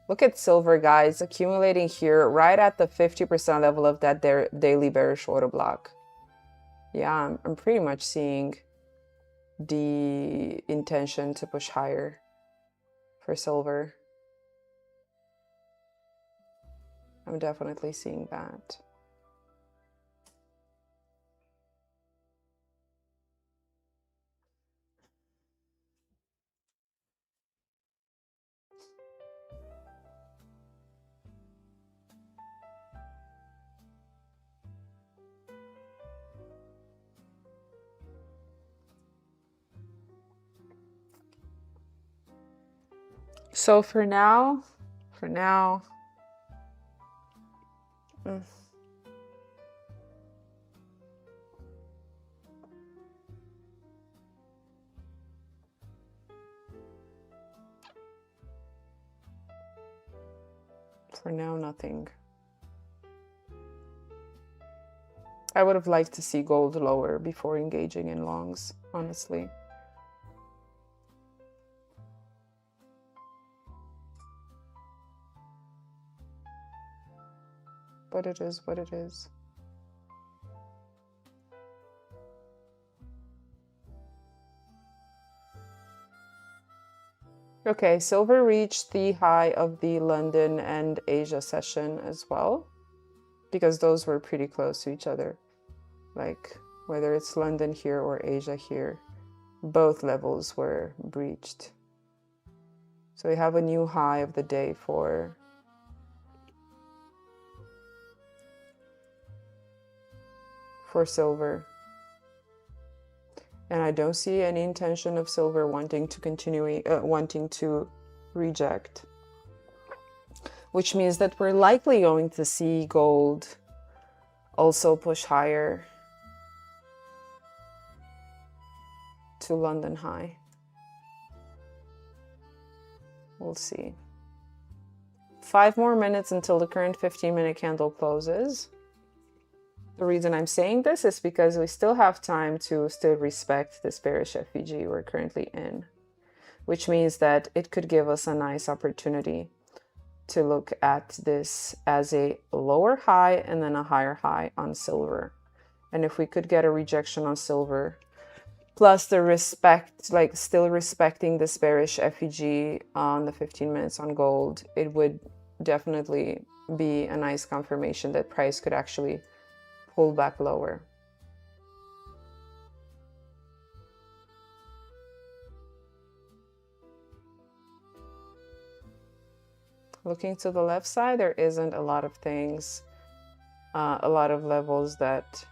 Look at silver, guys, accumulating here right at the 50% level of that daily bearish order block. Yeah, I'm pretty much seeing the intention to push higher for silver. I'm definitely seeing that. So for now, For now, nothing. I would have liked to see gold lower before engaging in longs, honestly. But it is what it is. Okay, silver reached the high of the London and Asia session as well, because those were pretty close to each other. Like, whether it's London here or Asia here, both levels were breached. So we have a new high of the day for silver. And I don't see any intention of silver wanting to continue, wanting to reject. Which means that we're likely going to see gold also push higher to London high. We'll see. 5 more minutes until the current 15-minute candle closes. The reason I'm saying this is because we still have time to still respect this bearish FVG we're currently in, which means that it could give us a nice opportunity to look at this as a lower high and then a higher high on silver. And if we could get a rejection on silver, plus the respect, like still respecting this bearish FVG on the 15 minutes on gold, it would definitely be a nice confirmation that price could actually pull back lower. Looking to the left side, there isn't a lot of things, a lot of levels that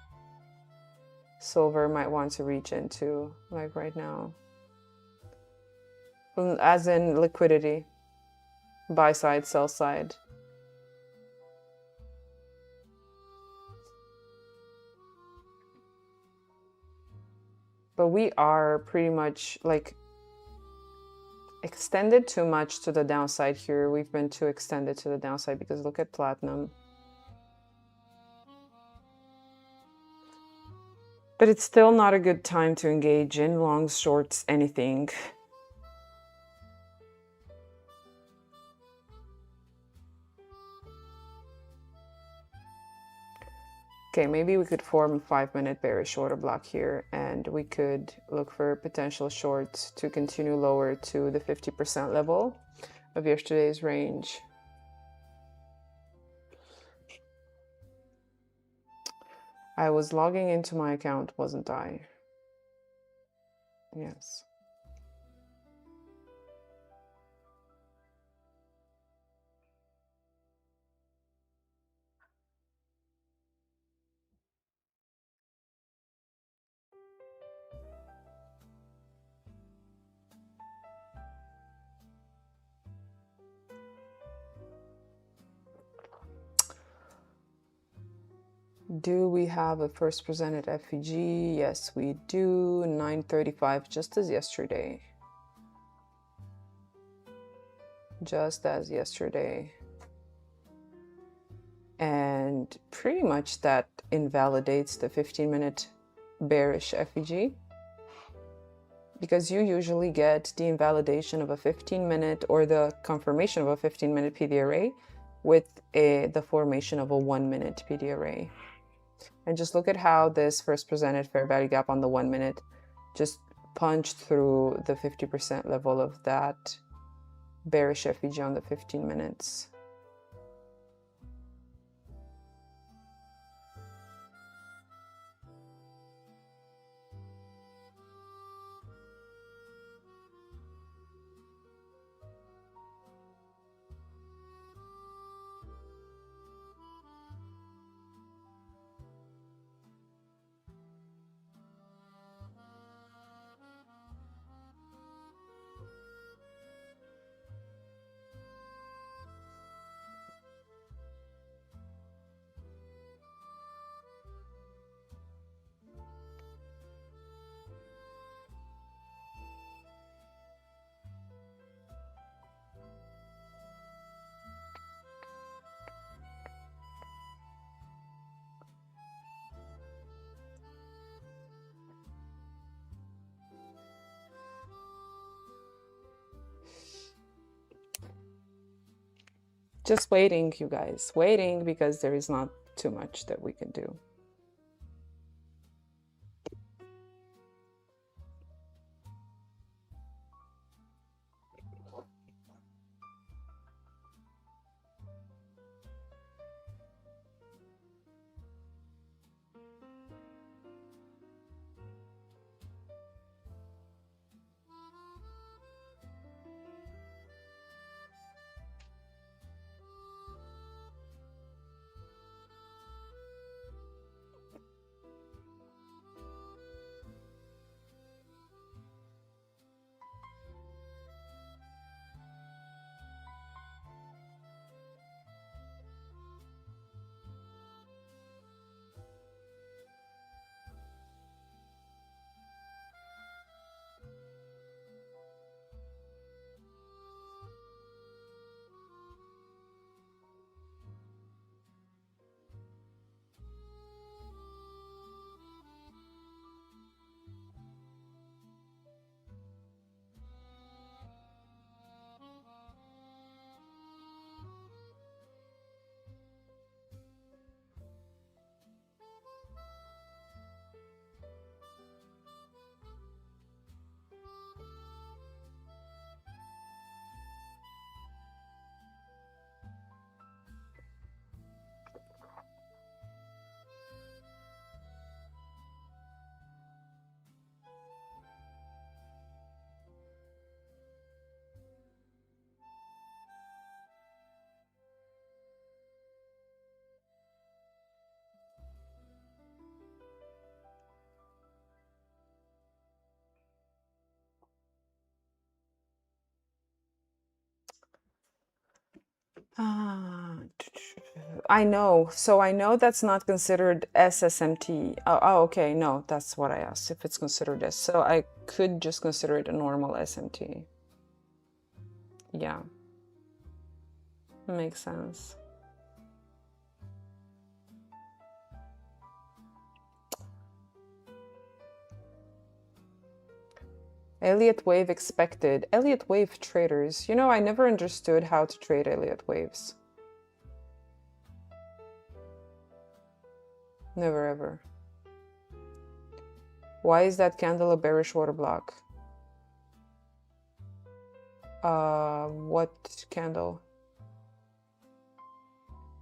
silver might want to reach into, like right now. As in liquidity, buy side, sell side. But we are pretty much like extended too much to the downside here. We've been too extended to the downside because look at platinum. But it's still not a good time to engage in longs, shorts, anything. Okay, maybe we could form a 5-minute bearish order block here, and we could look for potential shorts to continue lower to the 50% level of yesterday's range. I was logging into my account, wasn't I? Yes. Do we have a first presented FVG? Yes, we do. 9:35, just as yesterday. Just as yesterday. And pretty much that invalidates the 15-minute bearish FVG, because you usually get the invalidation of a 15-minute or the confirmation of a 15-minute PD array with the formation of a 1-minute PD array. And just look at how this first presented fair value gap on the 1 minute just punched through the 50% level of that bearish FVG on the 15 minutes. Just waiting, you guys. Waiting because there is not too much that we can do. I know. So I know that's not considered SSMT. Oh, okay. No, that's what I asked, if it's considered S. So I could just consider it a normal SMT. Yeah. Makes sense. Elliott wave expected. Elliott wave traders. You know, I never understood how to trade Elliott waves. Never ever. Why is that candle a bearish order block? What candle?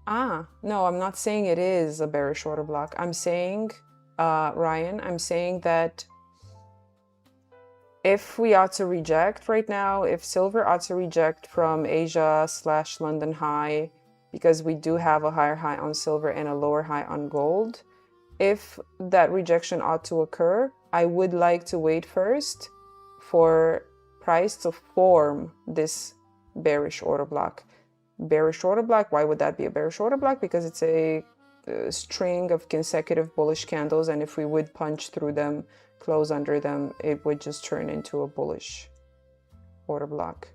Ah, no, I'm not saying it is a bearish order block. I'm saying, Ryan, I'm saying that if we ought to reject right now, if silver ought to reject from Asia/London high, because we do have a higher high on silver and a lower high on gold, if that rejection ought to occur, I would like to wait first for price to form this bearish order block. Bearish order block, why would that be a bearish order block? Because it's a string of consecutive bullish candles, and if we would punch through them, close under them, it would just turn into a bullish order block.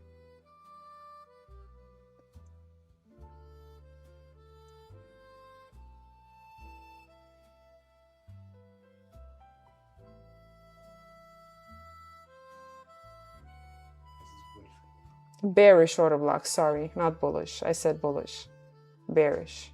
Bearish order block, sorry, not bullish. I said bullish. Bearish.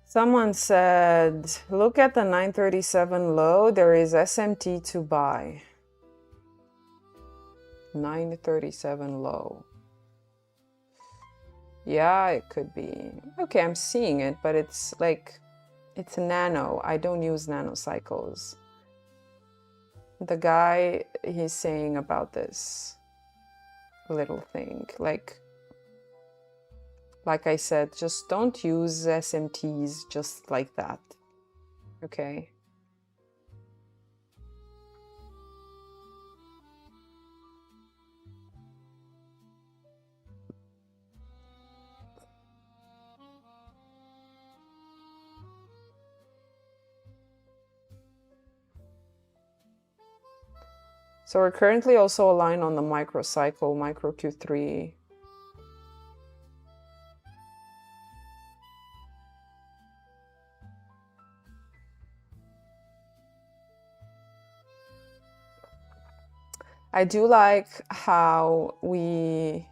Someone said, look at the 937 low. There is SMT to buy. 937 low. Yeah, it could be. Okay, I'm seeing it, but it's like, it's nano. I don't use nanocycles. The guy, he's saying about this little thing, like I said, just don't use SMTs just like that, okay? So we're currently also aligned on the micro cycle, micro Q3. I do like how we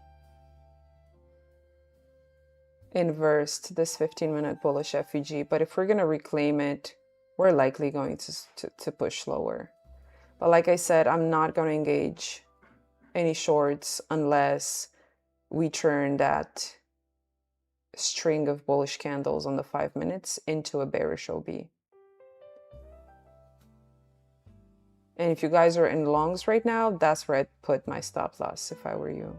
inversed this 15-minute bullish FEG, but if we're going to reclaim it, we're likely going to push lower. But like I said, I'm not going to engage any shorts unless we turn that string of bullish candles on the 5 minutes into a bearish OB. And if you guys are in longs right now, that's where I'd put my stop loss if I were you.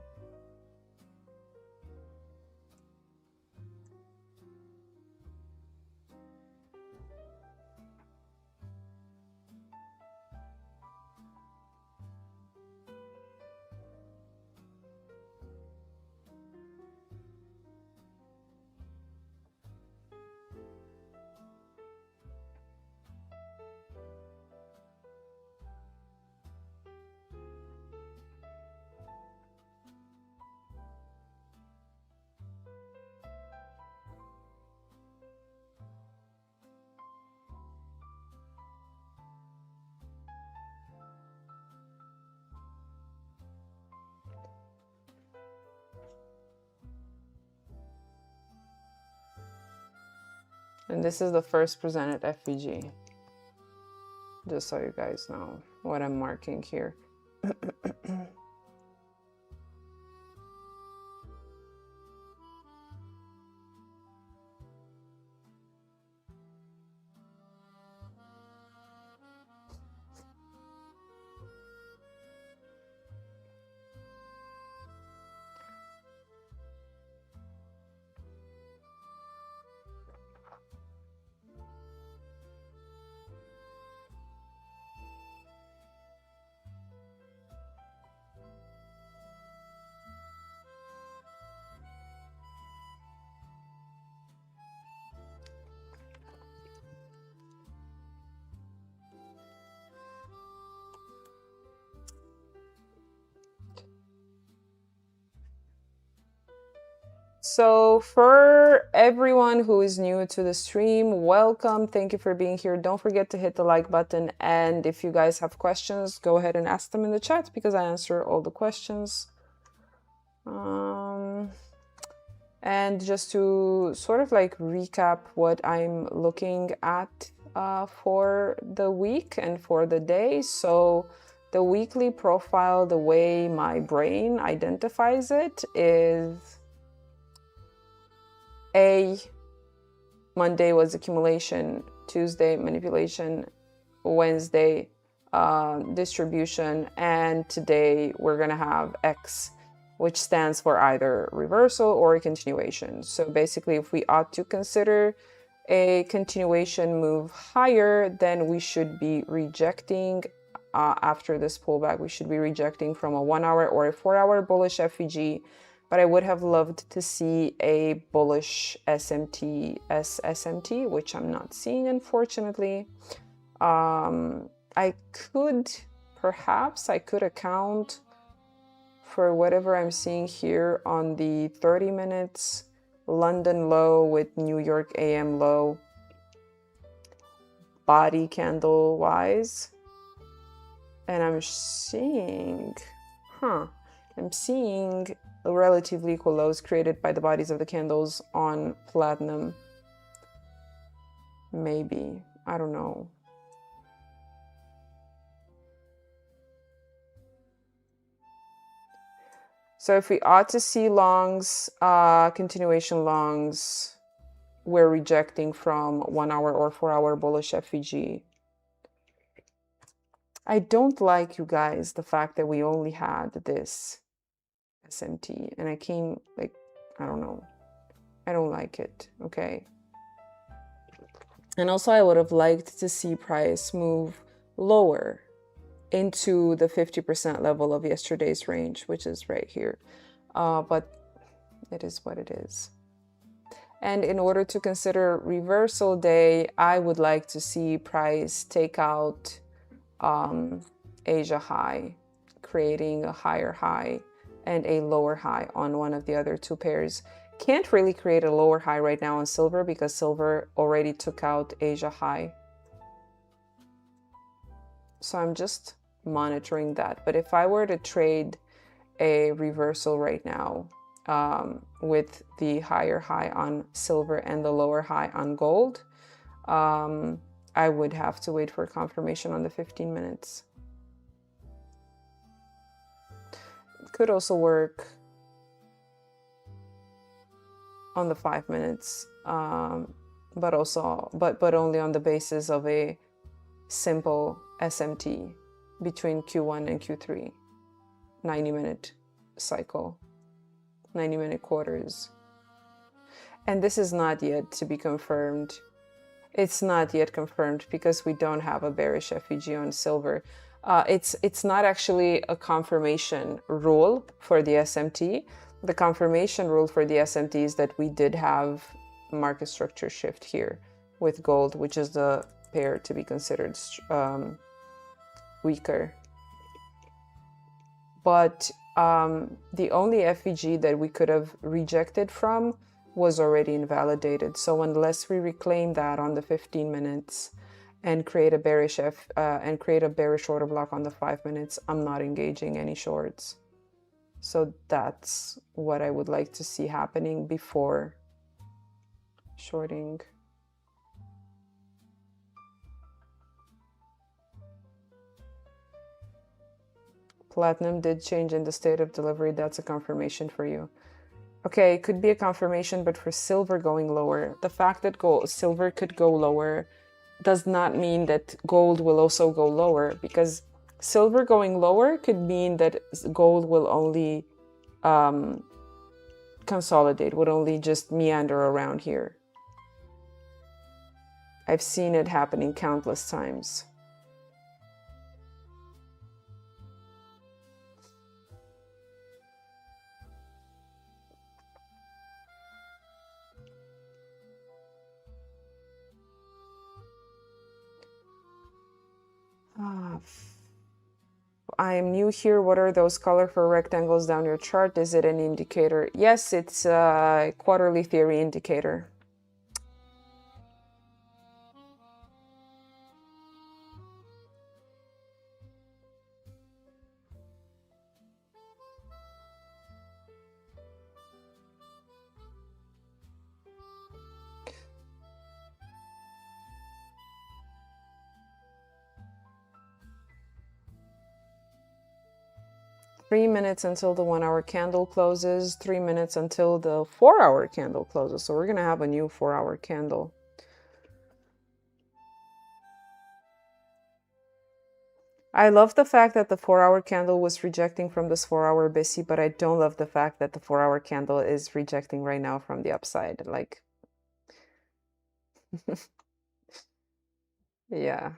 And this is the first presented FVG. Just so you guys know what I'm marking here. So for everyone who is new to the stream, welcome. Thank you for being here. Don't forget to hit the like button. And if you guys have questions, go ahead and ask them in the chat because I answer all the questions. And just to sort of like recap what I'm looking at for the week and for the day. So the weekly profile, the way my brain identifies it is Monday was accumulation, Tuesday manipulation, Wednesday distribution, and today we're gonna have X, which stands for either reversal or a continuation. So basically, if we ought to consider a continuation move higher, then we should be rejecting after this pullback. We should be rejecting from a 1 hour or a 4 hour bullish FEG. But I would have loved to see a bullish SMT, which I'm not seeing, unfortunately. I could account for whatever I'm seeing here on the 30 minutes London low with New York AM low, body candle wise. And I'm seeing, relatively equal lows created by the bodies of the candles on platinum. Maybe, I don't know. So if we ought to see longs, continuation longs, we're rejecting from 1 hour or 4 hour bullish FEG. I don't like, you guys, the fact that we only had this SMT and I came like, I don't know, I don't like it. Okay. And also I would have liked to see price move lower into the 50% level of yesterday's range, which is right here. But it is what it is. And in order to consider reversal day, I would like to see price take out Asia high creating a higher high and a lower high on one of the other two pairs. Can't really create a lower high right now on silver because silver already took out Asia high. So I'm just monitoring that. But if I were to trade a reversal right now with the higher high on silver and the lower high on gold, I would have to wait for confirmation on the 15 minutes. It could also work on the 5 minutes, but only on the basis of a simple SMT between Q1 and Q3, 90-minute cycle, 90-minute quarters. And this is not yet to be confirmed. It's not yet confirmed because we don't have a bearish FEG on silver. It's not actually a confirmation rule for the SMT. The confirmation rule for the SMT is that we did have market structure shift here with gold, which is the pair to be considered weaker. But the only FEG that we could have rejected from was already invalidated. So unless we reclaim that on the 15 minutes and create a bearish order block on the 5 minutes, I'm not engaging any shorts. So that's what I would like to see happening before shorting. Platinum did change in the state of delivery. That's a confirmation for you. Okay, it could be a confirmation, but for silver going lower, the fact that silver could go lower does not mean that gold will also go lower, because silver going lower could mean that gold will only consolidate, would only just meander around here. I've seen it happening countless times. I am new here. What are those colorful rectangles down your chart? Is it an indicator? Yes, it's a quarterly theory indicator. Three minutes until the 1 hour candle closes, 3 minutes until the 4 hour candle closes. So we're going to have a new 4 hour candle. I love the fact that the 4 hour candle was rejecting from this 4 hour BISI, but I don't love the fact that the 4 hour candle is rejecting right now from the upside. Like, yeah,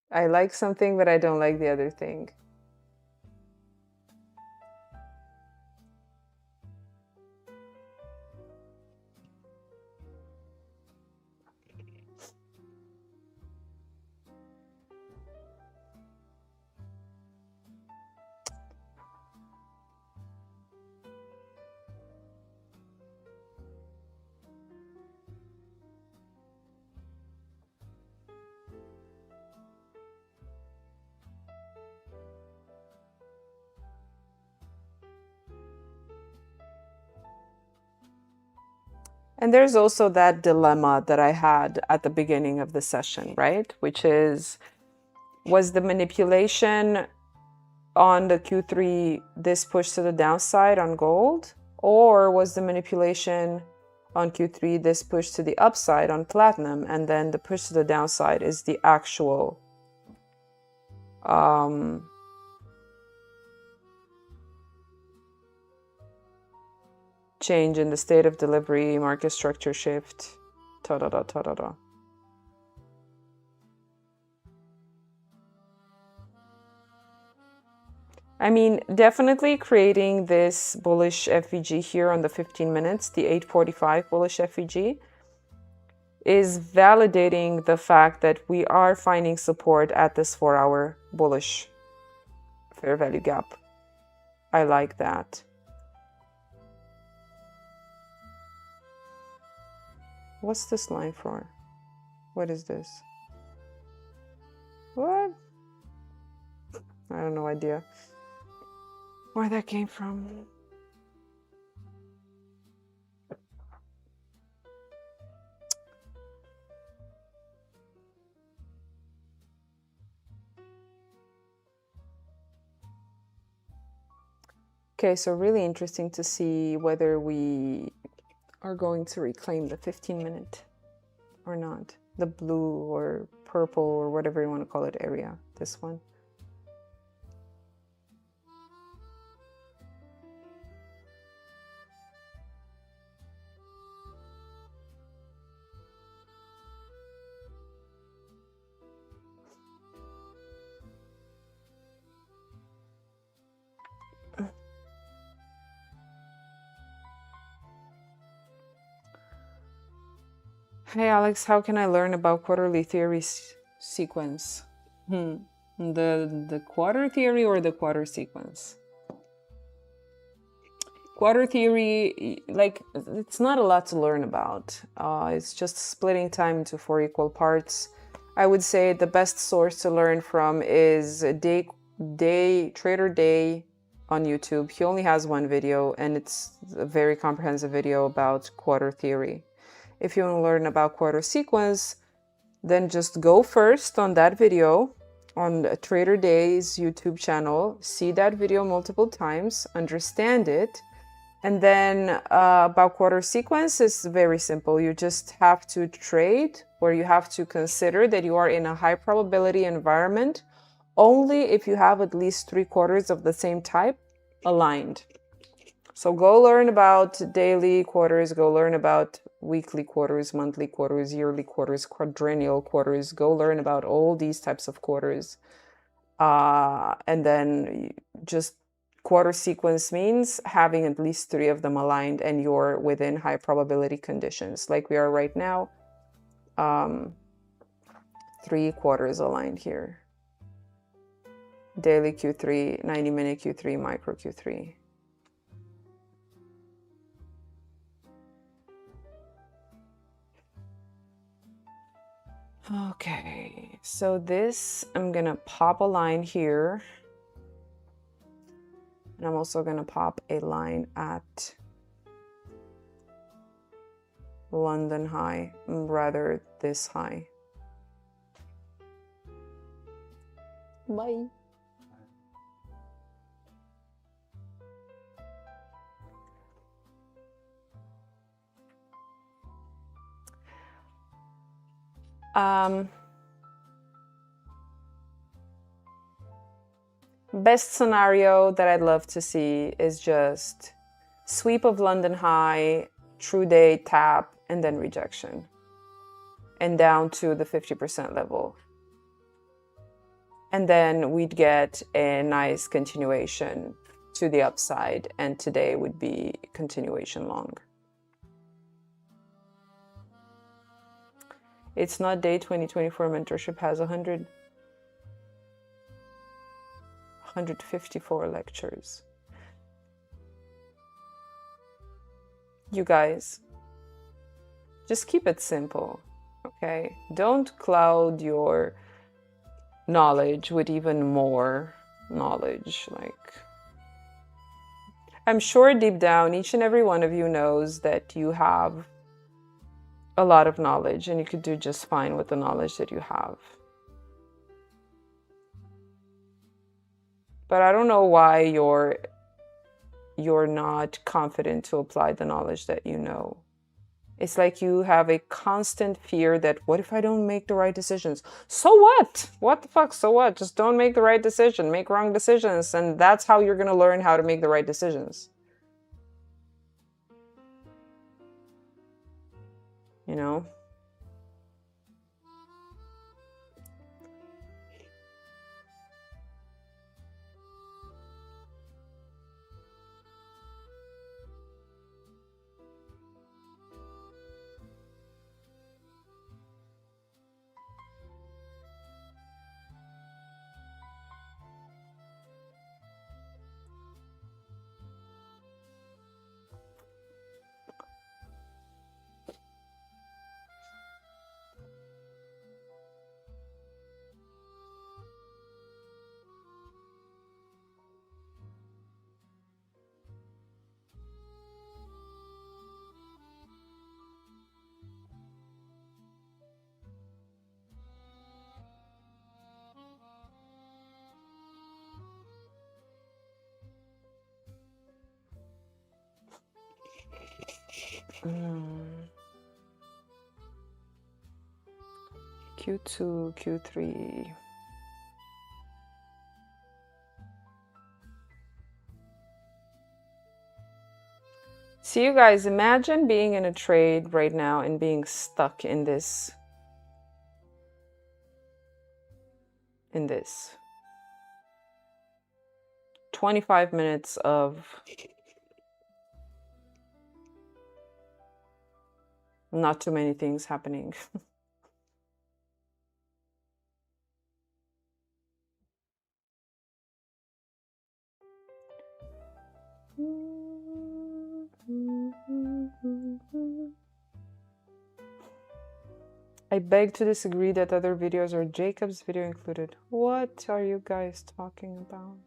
I like something, but I don't like the other thing. And there's also that dilemma that I had at the beginning of the session, right? Which is, was the manipulation on the Q3 this push to the downside on gold? Or was the manipulation on Q3 this push to the upside on platinum? And then the push to the downside is the actual change in the state of delivery, market structure shift, ta-da-da, I mean, definitely creating this bullish FVG here on the 15 minutes, the 845 bullish FVG, is validating the fact that we are finding support at this 4 hour bullish fair value gap. I like that. What's this line for? What is this? What? I have no idea where that came from. Okay, so really interesting to see whether we are going to reclaim the 15-minute or not. The blue or purple or whatever you want to call it area, this one. Hey Alex, how can I learn about quarterly theory sequence? The quarter theory or the quarter sequence? Quarter theory, like, it's not a lot to learn about. It's just splitting time into 4 equal parts. I would say the best source to learn from is Trader Day on YouTube. He only has one video, and it's a very comprehensive video about quarter theory. If you want to learn about quarter sequence, then just go first on that video on Trader Day's YouTube channel, see that video multiple times, understand it, and then about quarter sequence is very simple. You just have to trade, or you have to consider that you are in a high probability environment only if you have at least 3 quarters of the same type aligned. So go learn about daily quarters, go learn about weekly quarters, monthly quarters, yearly quarters, quadrennial quarters. Go learn about all these types of quarters. And then just quarter sequence means having at least 3 of them aligned and you're within high probability conditions like we are right now. 3 quarters aligned here. Daily Q3, 90-minute Q3, micro Q3. Okay, so this, I'm gonna pop a line here. And I'm also gonna pop a line at London high, rather this high. Bye. Best scenario that I'd love to see is just sweep of London high, true day tap, and then rejection. And down to the 50% level. And then we'd get a nice continuation to the upside, and today would be continuation long. It's not day 2024 mentorship has 154 lectures. You guys, just keep it simple, okay? Don't cloud your knowledge with even more knowledge. Like, I'm sure deep down, each and every one of you knows that you have a lot of knowledge and you could do just fine with the knowledge that you have. But I don't know why you're not confident to apply the knowledge that you know. It's like you have a constant fear that, what if I don't make the right decisions? So what? What the fuck? So what? Just don't make the right decision. Make wrong decisions. And that's how you're going to learn how to make the right decisions. You know? Q2, Q3. So you guys, imagine being in a trade right now and being stuck in this. 25 minutes of not too many things happening. I beg to disagree that other videos are Jacob's video included. What are you guys talking about?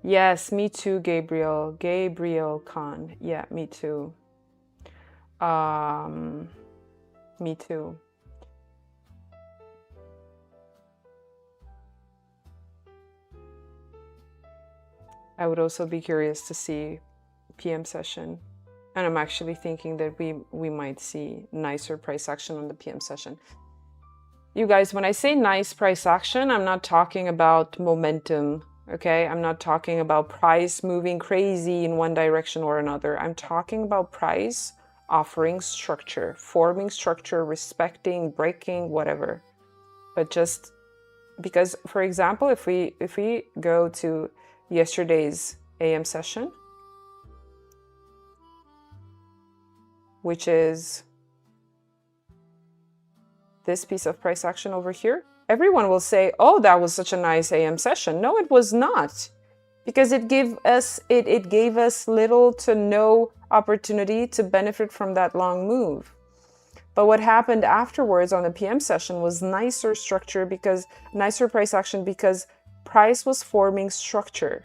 Yes, me too, Gabriel. Gabriel Khan. Yeah, me too. Me too. I would also be curious to see PM session. And I'm actually thinking that we might see nicer price action on the PM session. You guys, when I say nice price action, I'm not talking about momentum, okay? I'm not talking about price moving crazy in one direction or another. I'm talking about price offering structure, forming structure, respecting, breaking, whatever. But just because, for example, if we go to yesterday's AM session, which is this piece of price action over here, everyone will say, oh, that was such a nice AM session. No, it was not, because it gave us little to no opportunity to benefit from that long move. But what happened afterwards on the PM session was nicer structure, because nicer price action, because price was forming structure.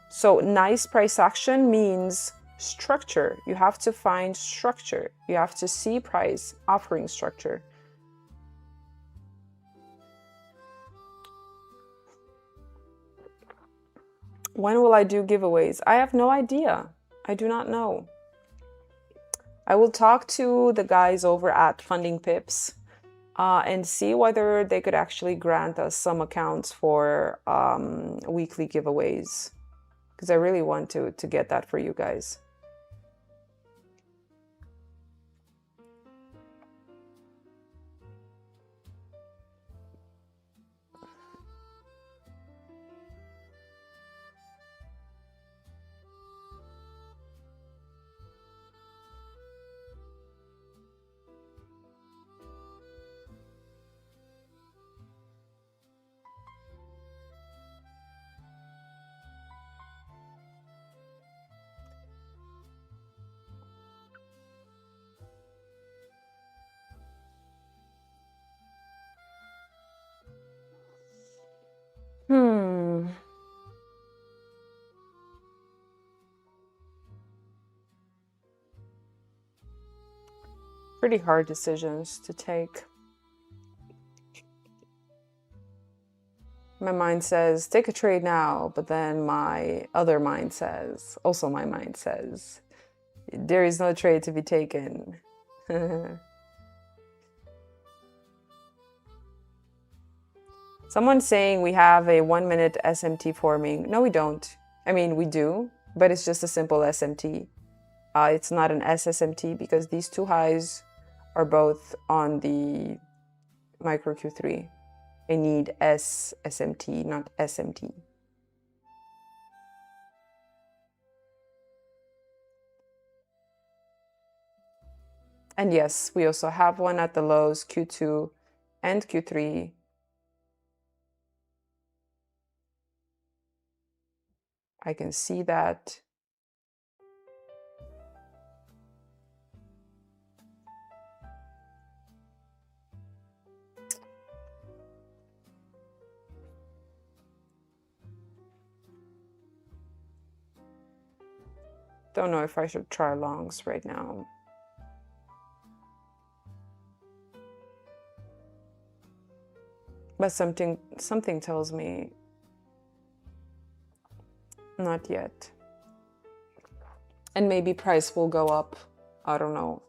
So nice price action means structure. You have to find structure. You have to see price offering structure. When will I do giveaways? I have no idea. I do not know. I will talk to the guys over at Funding Pips and see whether they could actually grant us some accounts for weekly giveaways, because I really want to get that for you guys. Pretty hard decisions to take. My mind says, take a trade now, but then my other mind says, also my mind says, there is no trade to be taken. Someone's saying we have a 1 minute SMT forming. No, we don't. I mean, we do, but it's just a simple SMT. It's not an SSMT, because these two highs are both on the micro Q3. I need SSMT, not SMT. And yes, we also have one at the lows, Q2 and Q3. I can see that. Don't know if I should try longs right now. But something tells me Not yet. And maybe price will go up. I don't know.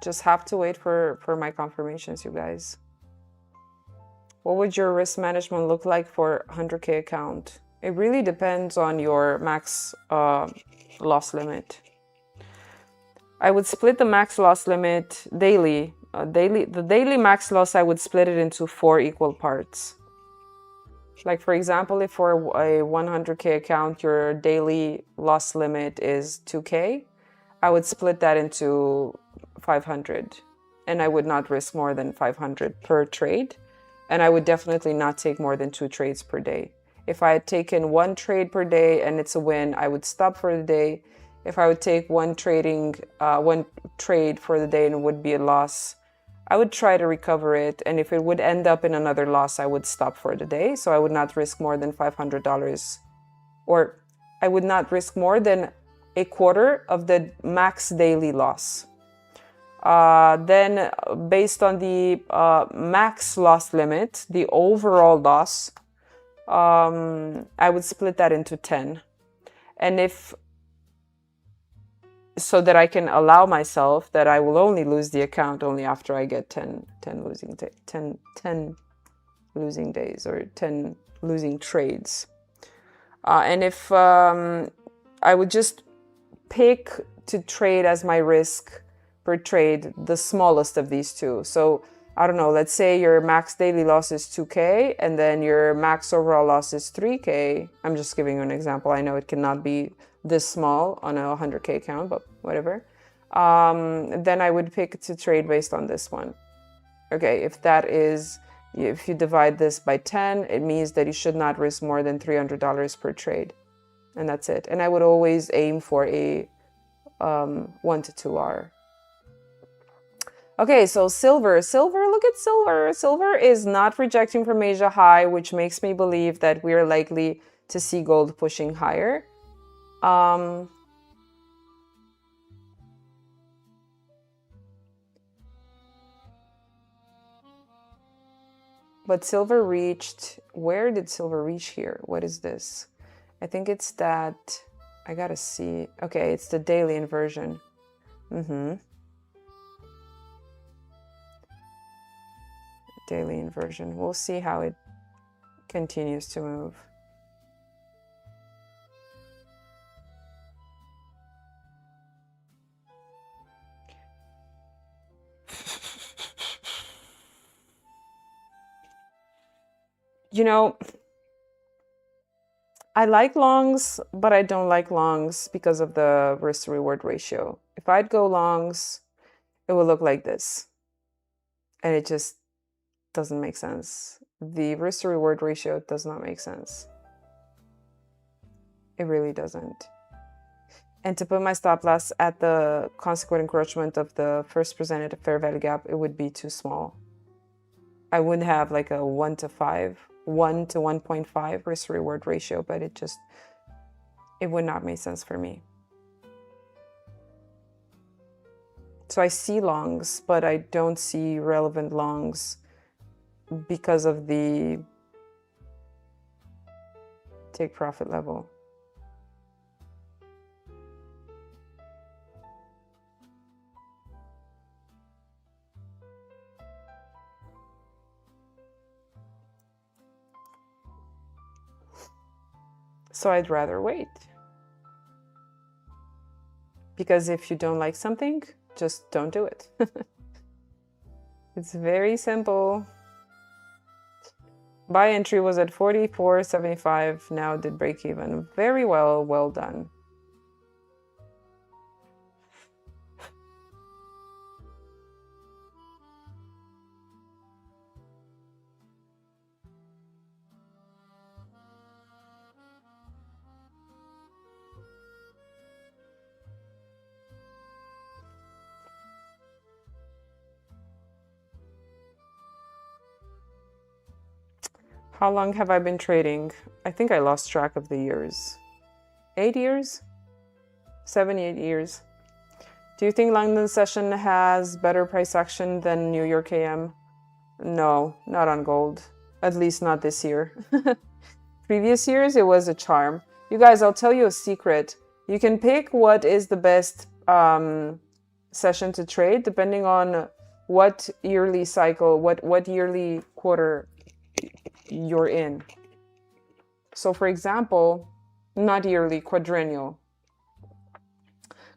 Just have to wait for my confirmations, you guys. What would your risk management look like for 100K account? It really depends on your max loss limit. I would split the max loss limit daily. The daily max loss, I would split it into 4 equal parts. Like, for example, if for a 100K account, your daily loss limit is 2K, I would split that into 500. And I would not risk more than 500 per trade. And I would definitely not take more than 2 trades per day. If I had taken 1 trade per day and it's a win, I would stop for the day. If I would take one trade for the day and it would be a loss, I would try to recover it. And if it would end up in another loss, I would stop for the day. So I would not risk more than $500, or I would not risk more than a quarter of the max daily loss. Then based on the max loss limit, the overall loss, I would split that into 10. And so that I can allow myself that I will only lose the account only after I get 10 losing days or 10 losing trades. And if I would just pick to trade as my risk per trade the smallest of these two. So I don't know, let's say your max daily loss is 2K and then your max overall loss is 3K. I'm just giving you an example. I know it cannot be this small on a 100K account, but whatever. Then I would pick to trade based on this one. Okay, if you divide this by 10, it means that you should not risk more than $300 per trade. And that's it. And I would always aim for a 1 to 2 hour. Okay, so silver, look at silver. Silver is not rejecting from Asia high, which makes me believe that we are likely to see gold pushing higher. But silver reached, where did silver reach here? What is this? I think it's that, I gotta see. Okay, it's the daily inversion. Daily inversion. We'll see how it continues to move. You know, I like longs, but I don't like longs because of the risk to reward ratio. If I'd go longs, it would look like this. And it just doesn't make sense. The risk to reward ratio does not make sense. It really doesn't. And to put my stop loss at the consequent encroachment of the first presented fair value gap, it would be too small. I wouldn't have like a 1 to 1.5 risk reward ratio, but it would not make sense for me. So I see longs, but I don't see relevant longs because of the take profit level. So I'd rather wait. Because if you don't like something, just don't do it. It's very simple. Buy entry was at 44.75, now did break even. Very well, well done. How long have I been trading? I think I lost track of the years. 8 years? 7, 8 years. Do you think London session has better price action than New York AM? No, not on gold. At least not this year. Previous years, it was a charm. You guys, I'll tell you a secret. You can pick what is the best session to trade depending on what yearly cycle, what yearly quarter you're in. So for example, not yearly, quadrennial.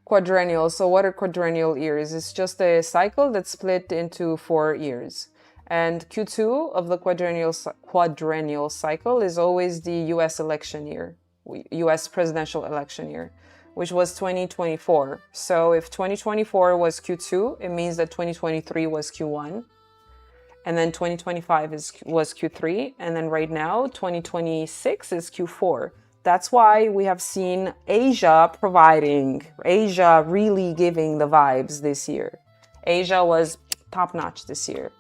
Quadrennial. So what are quadrennial years? It's just a cycle that's split into 4 years. And Q2 of the quadrennial cycle is always the US election year, US presidential election year, which was 2024. So if 2024 was Q2, it means that 2023 was Q1. And then 2025 was Q3. And then right now, 2026 is Q4. That's why we have seen Asia really giving the vibes this year. Asia was top-notch this year.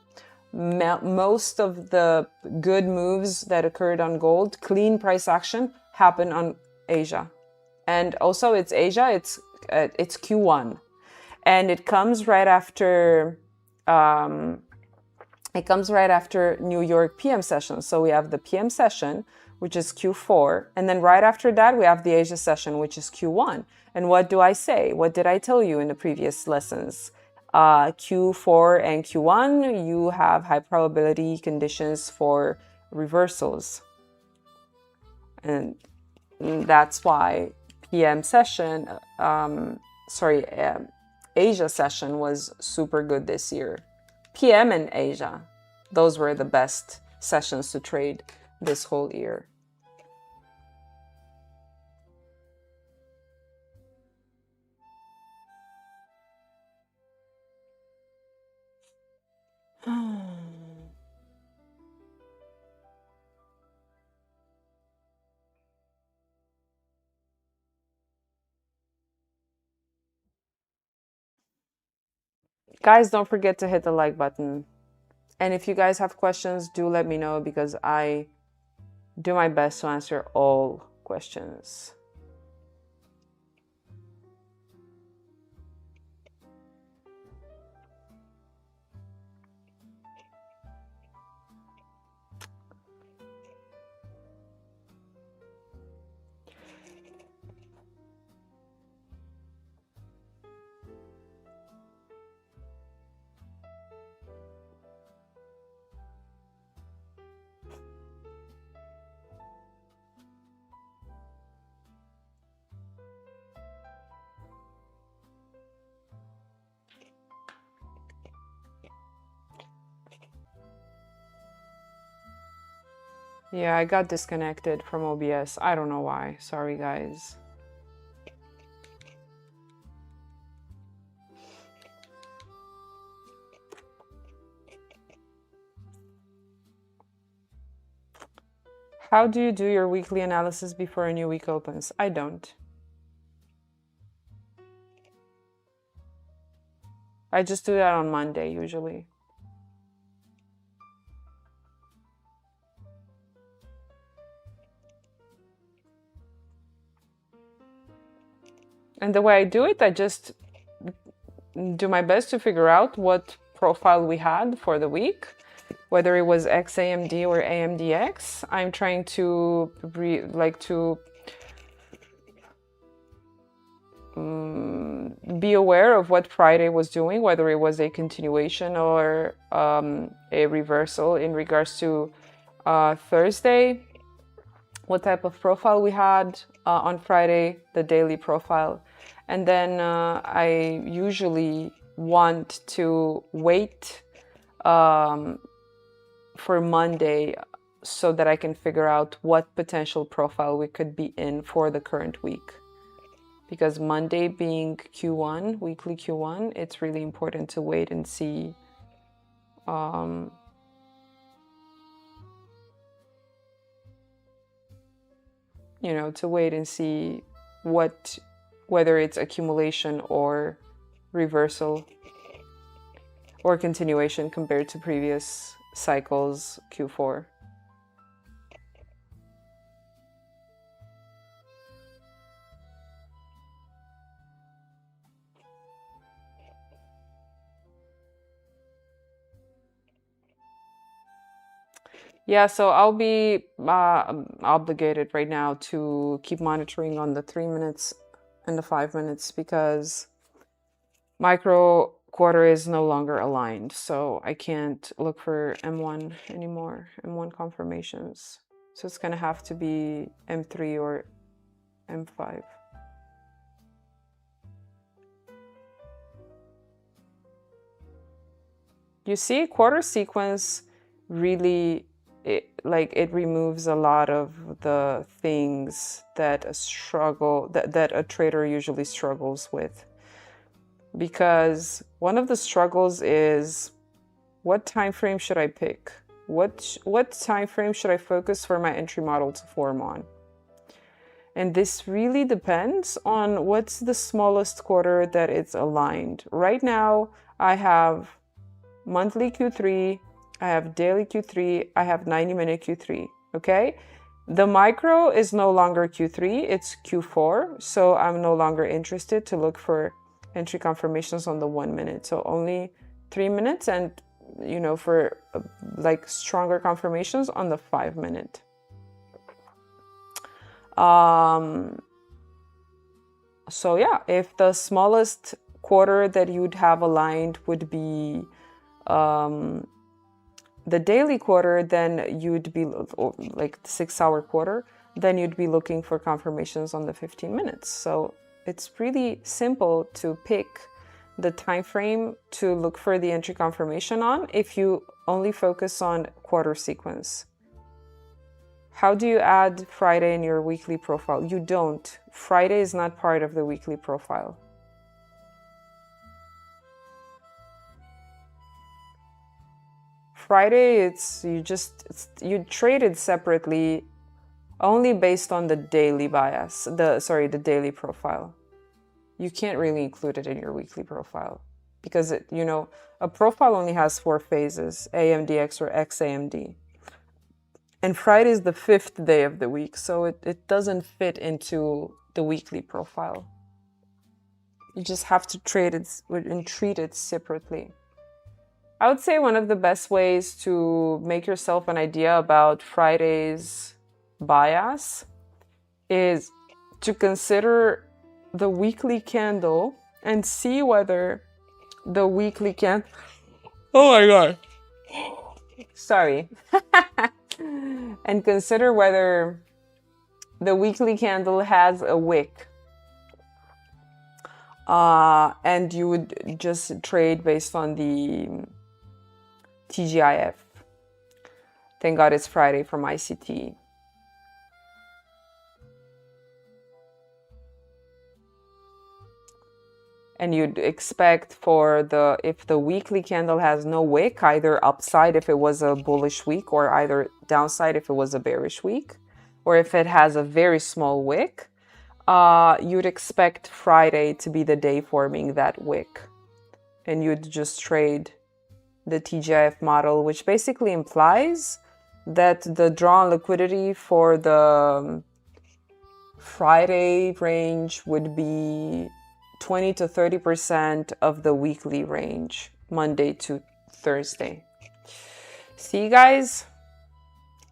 Most of the good moves that occurred on gold, clean price action, happened on Asia. And also it's Asia, it's Q1. And it comes right after New York PM session. So we have the PM session, which is Q4. And then right after that, we have the Asia session, which is Q1. And what do I say? What did I tell you in the previous lessons? Q4 and Q1, you have high probability conditions for reversals. And that's why PM session, Asia session was super good this year. PM and Asia, those were the best sessions to trade this whole year. Guys, don't forget to hit the like button. And if you guys have questions, do let me know because I do my best to answer all questions. Yeah, I got disconnected from OBS. I don't know why. Sorry, guys. How do you do your weekly analysis before a new week opens? I don't. I just do that on Monday, usually. And the way I do it, I just do my best to figure out what profile we had for the week, whether it was XAMD or AMDX. I'm trying to be aware of what Friday was doing, whether it was a continuation or a reversal in regards to Thursday, what type of profile we had on Friday, the daily profile. And then I usually want to wait for Monday so that I can figure out what potential profile we could be in for the current week. Because Monday being Q1, weekly Q1, it's really important to wait and see to wait and see whether it's accumulation or reversal or continuation compared to previous cycles Q4. Yeah, so I'll be obligated right now to keep monitoring on the 3 minutes and the 5 minutes because micro quarter is no longer aligned. So I can't look for M1 anymore, M1 confirmations. So it's going to have to be M3 or M5. You see, quarter sequence really, it removes a lot of the things that a trader usually struggles with. Because one of the struggles is, what time frame should I pick? What time frame should I focus for my entry model to form on? And this really depends on what's the smallest quarter that it's aligned. Right now, I have monthly Q3, I have daily Q3, I have 90-minute Q3, okay? The micro is no longer Q3, it's Q4, so I'm no longer interested to look for entry confirmations on the 1 minute. So only 3 minutes and, you know, for like stronger confirmations on the 5 minute. So yeah, if the smallest quarter that you'd have aligned would be the daily quarter, then you'd be like the 6-hour quarter, then you'd be looking for confirmations on the 15 minutes. So it's really simple to pick the time frame to look for the entry confirmation on if you only focus on quarter sequence. How do you add Friday in your weekly profile? You don't. Friday is not part of the weekly profile. Friday, you trade it separately only based on the daily bias, the daily profile. You can't really include it in your weekly profile because a profile only has 4 phases, AMDX or XAMD. And Friday is the 5th day of the week, so it doesn't fit into the weekly profile. You just have to trade it and treat it separately. I would say one of the best ways to make yourself an idea about Friday's bias is to consider the weekly candle and see whether the weekly candle... Oh my God. Sorry. And consider whether the weekly candle has a wick. And you would just trade based on the TGIF. Thank God it's Friday from ICT. And you'd expect if the weekly candle has no wick, either upside if it was a bullish week or either downside if it was a bearish week, or if it has a very small wick, you'd expect Friday to be the day forming that wick. And you'd just trade the TGIF model, which basically implies that the drawn liquidity for the Friday range would be 20 to 30% of the weekly range, Monday to Thursday. See, guys,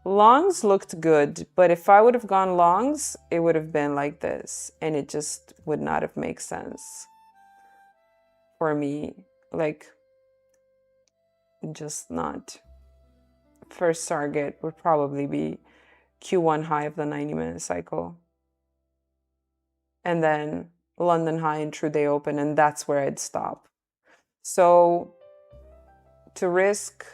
longs looked good, but if I would have gone longs, it would have been like this, and it just would not have made sense for me. Like, just not. First target would probably be Q1 high of the 90-minute cycle. And then London high and intraday open, and that's where I'd stop. So to risk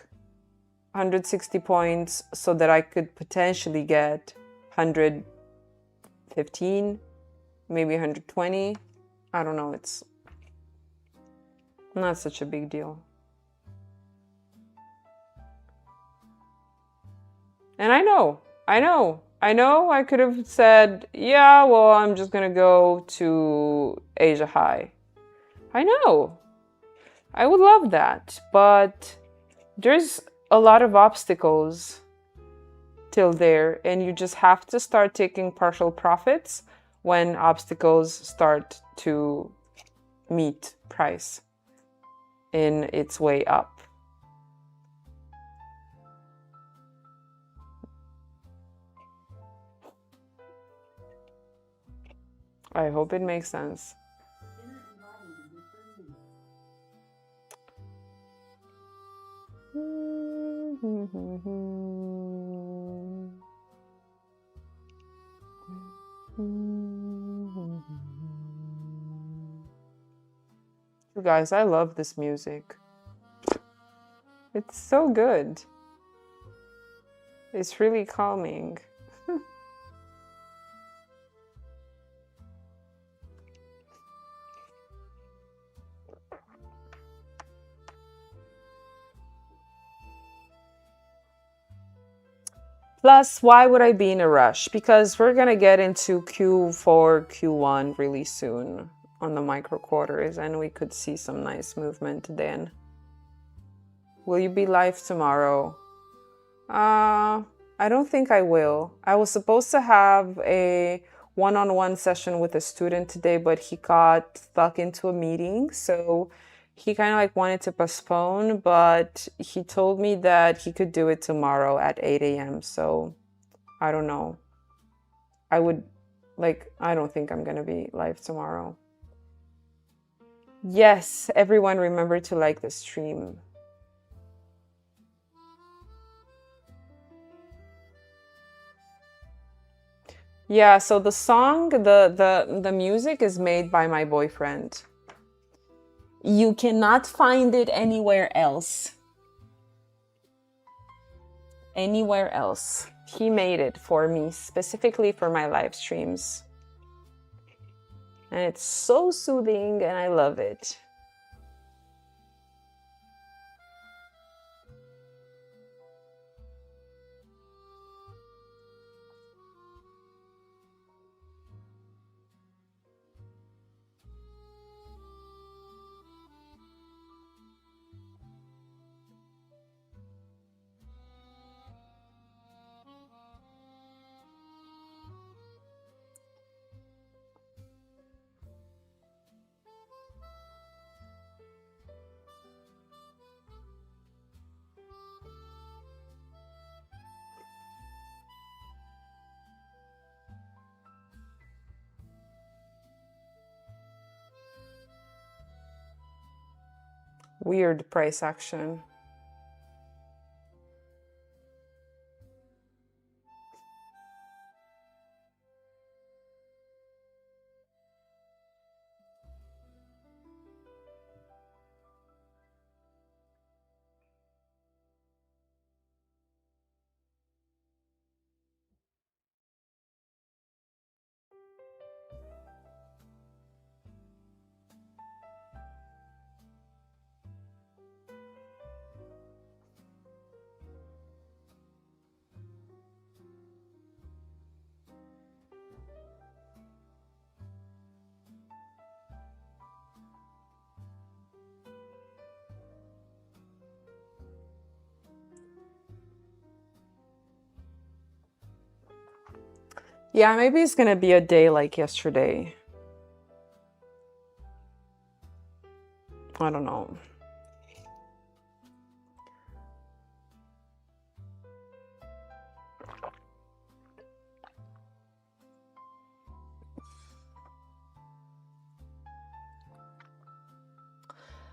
160 points so that I could potentially get 115, maybe 120, I don't know, it's not such a big deal. And I know I could have said, yeah, well, I'm just gonna go to Asia high. I know, I would love that, but there's a lot of obstacles till there, and you just have to start taking partial profits when obstacles start to meet price in its way up. I hope it makes sense. You guys, I love this music. It's so good. It's really calming. Plus, why would I be in a rush? Because we're gonna get into Q4, Q1 really soon on the micro quarters, and we could see some nice movement then. Will you be live tomorrow? I don't think I will. I was supposed to have a one-on-one session with a student today, but he got stuck into a meeting, so he kind of like wanted to postpone, but he told me that he could do it tomorrow at 8 a.m. So I don't know. I don't think I'm gonna be live tomorrow. Yes, everyone remember to like the stream. Yeah, so the song, the music is made by my boyfriend. You cannot find it anywhere else. Anywhere else. He made it for me, specifically for my live streams. And it's so soothing and I love it. Weird price action. Yeah, maybe it's gonna be a day like yesterday. I don't know.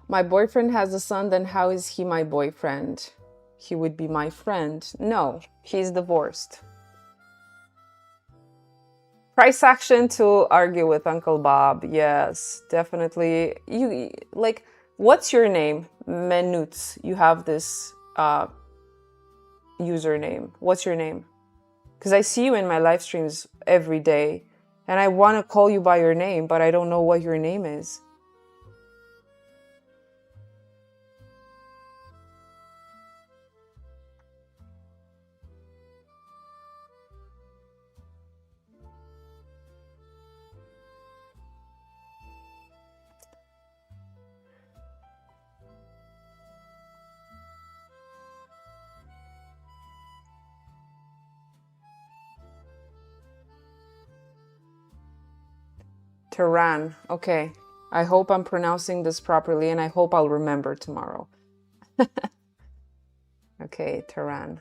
My boyfriend has a son, then how is he my boyfriend? He would be my friend. No, he's divorced. Price action to argue with Uncle Bob. Yes, definitely. You like, what's your name? Menutz. You have this username. What's your name? Because I see you in my live streams every day, and I want to call you by your name, but I don't know what your name is. Tehran. Okay. I hope I'm pronouncing this properly, and I hope I'll remember tomorrow. Okay, Tehran.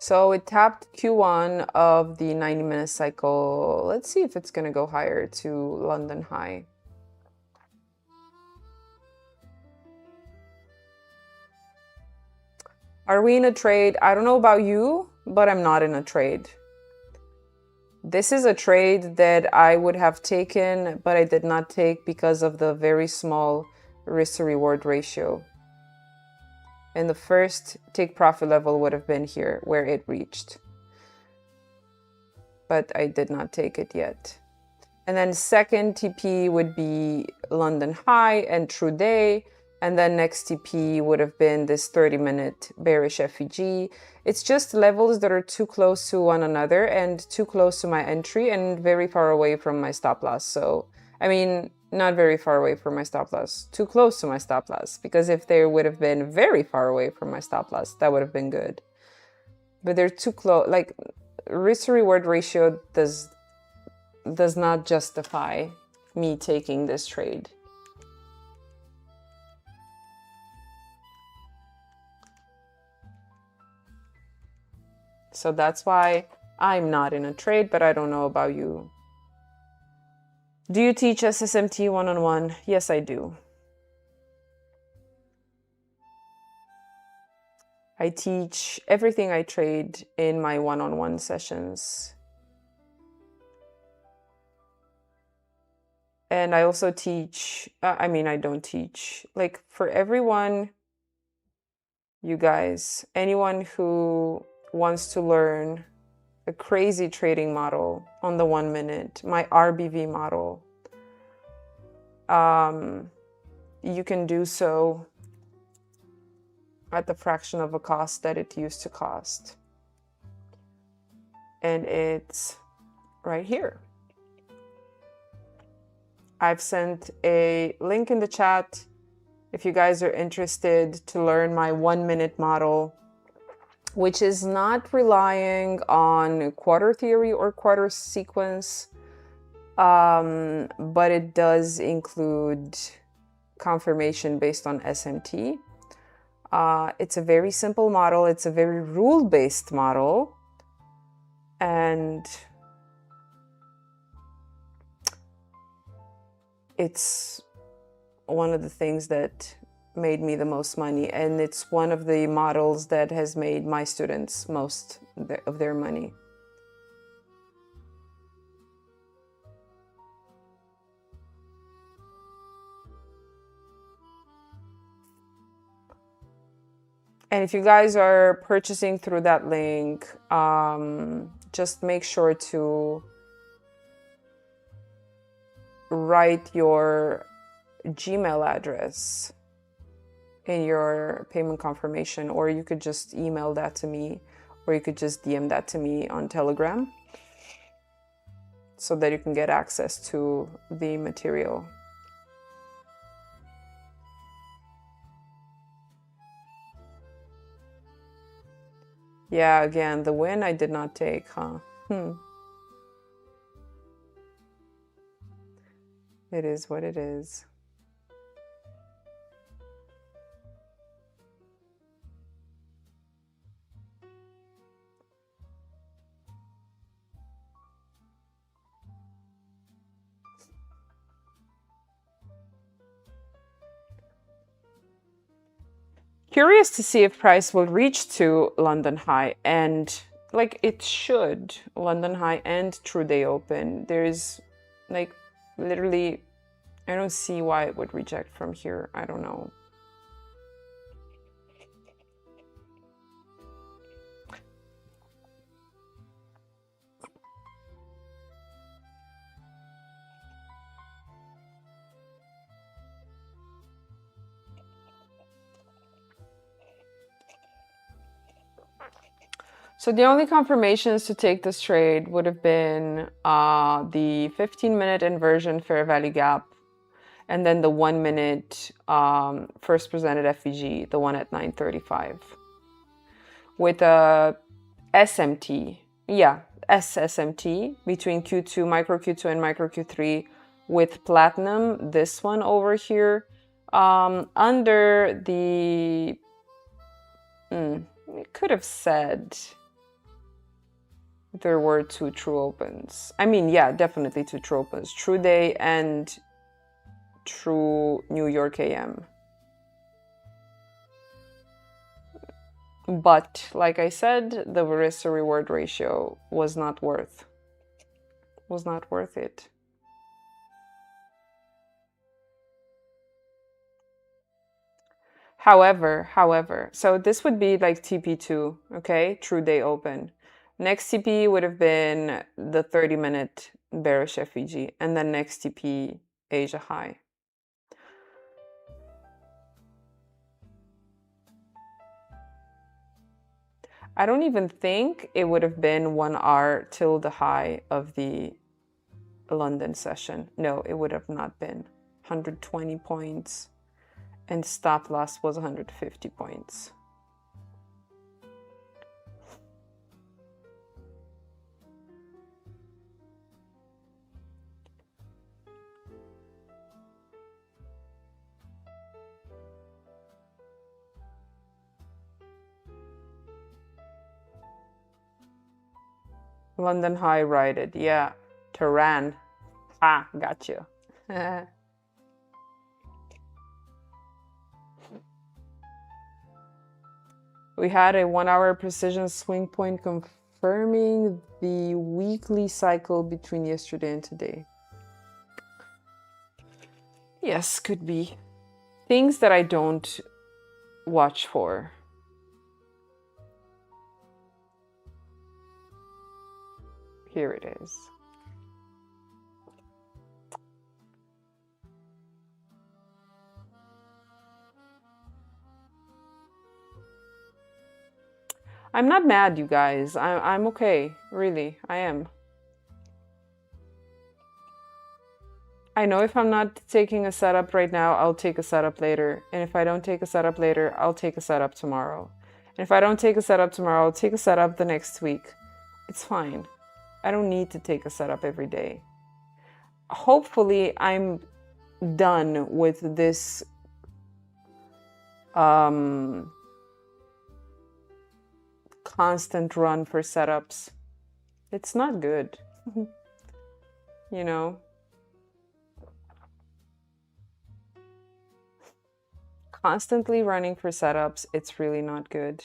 So it tapped Q1 of the 90-minute cycle. Let's see if it's going to go higher to London high. Are we in a trade? I don't know about you, but I'm not in a trade. This is a trade that I would have taken, but I did not take because of the very small risk to reward ratio. And the first take profit level would have been here where it reached. But I did not take it yet. And then second TP would be London high and true day. And then next TP would have been this 30-minute bearish FEG. It's just levels that are too close to one another and too close to my entry and very far away from my stop loss. So, I mean, not very far away from my stop loss, too close to my stop loss. Because if they would have been very far away from my stop loss, that would have been good. But they're too close. Like, risk to reward ratio does not justify me taking this trade. So that's why I'm not in a trade, but I don't know about you. Do you teach SSMT one-on-one? Yes, I do. I teach everything I trade in my one-on-one sessions. And I also teach, I mean, I don't teach. Like, for everyone, you guys, anyone who wants to learn a crazy trading model on the 1 minute, my RBV model, you can do so at the fraction of a cost that it used to cost. And it's right here. I've sent a link in the chat if you guys are interested to learn my 1 minute model, which is not relying on quarter theory or quarter sequence, but it does include confirmation based on SMT. It's a very simple model. It's a very rule-based model. And it's one of the things that made me the most money, and it's one of the models that has made my students most of their money. And if you guys are purchasing through that link, just make sure to write your Gmail address in your payment confirmation, or you could just email that to me, or you could just DM that to me on Telegram so that you can get access to the material. Yeah, again, the win I did not take, huh? It is what it is. Curious to see if price will reach to London high, and like it should, London high and true day open. There's like literally, I don't see why it would reject from here. I don't know. So the only confirmations to take this trade would have been the 15-minute inversion fair value gap, and then the 1 minute first presented FEG, the one at 935. With a SMT, yeah, SSMT between Q2, micro Q2 and micro Q3 with platinum, this one over here, under the, it could have said there were two true opens. I mean, yeah, definitely two true opens. True day and true New York AM. But like I said, the risk to reward ratio was not worth it. However, so this would be like TP2, okay? True day open. Next TP would have been the 30-minute bearish FEG, and then next TP Asia high. I don't even think it would have been 1 hour till the high of the London session. No, it would have not been. 120 points. And stop loss was 150 points. London high righted, yeah. Tehran. Ah, got you. We had a 1 hour precision swing point confirming the weekly cycle between yesterday and today. Yes, could be. Things that I don't watch for. Here it is. I'm not mad, you guys. I'm okay. Really, I am. I know if I'm not taking a setup right now, I'll take a setup later. And if I don't take a setup later, I'll take a setup tomorrow. And if I don't take a setup tomorrow, I'll take a setup the next week. It's fine. I don't need to take a setup every day. Hopefully, I'm done with this constant run for setups. It's not good. You know? Constantly running for setups, it's really not good.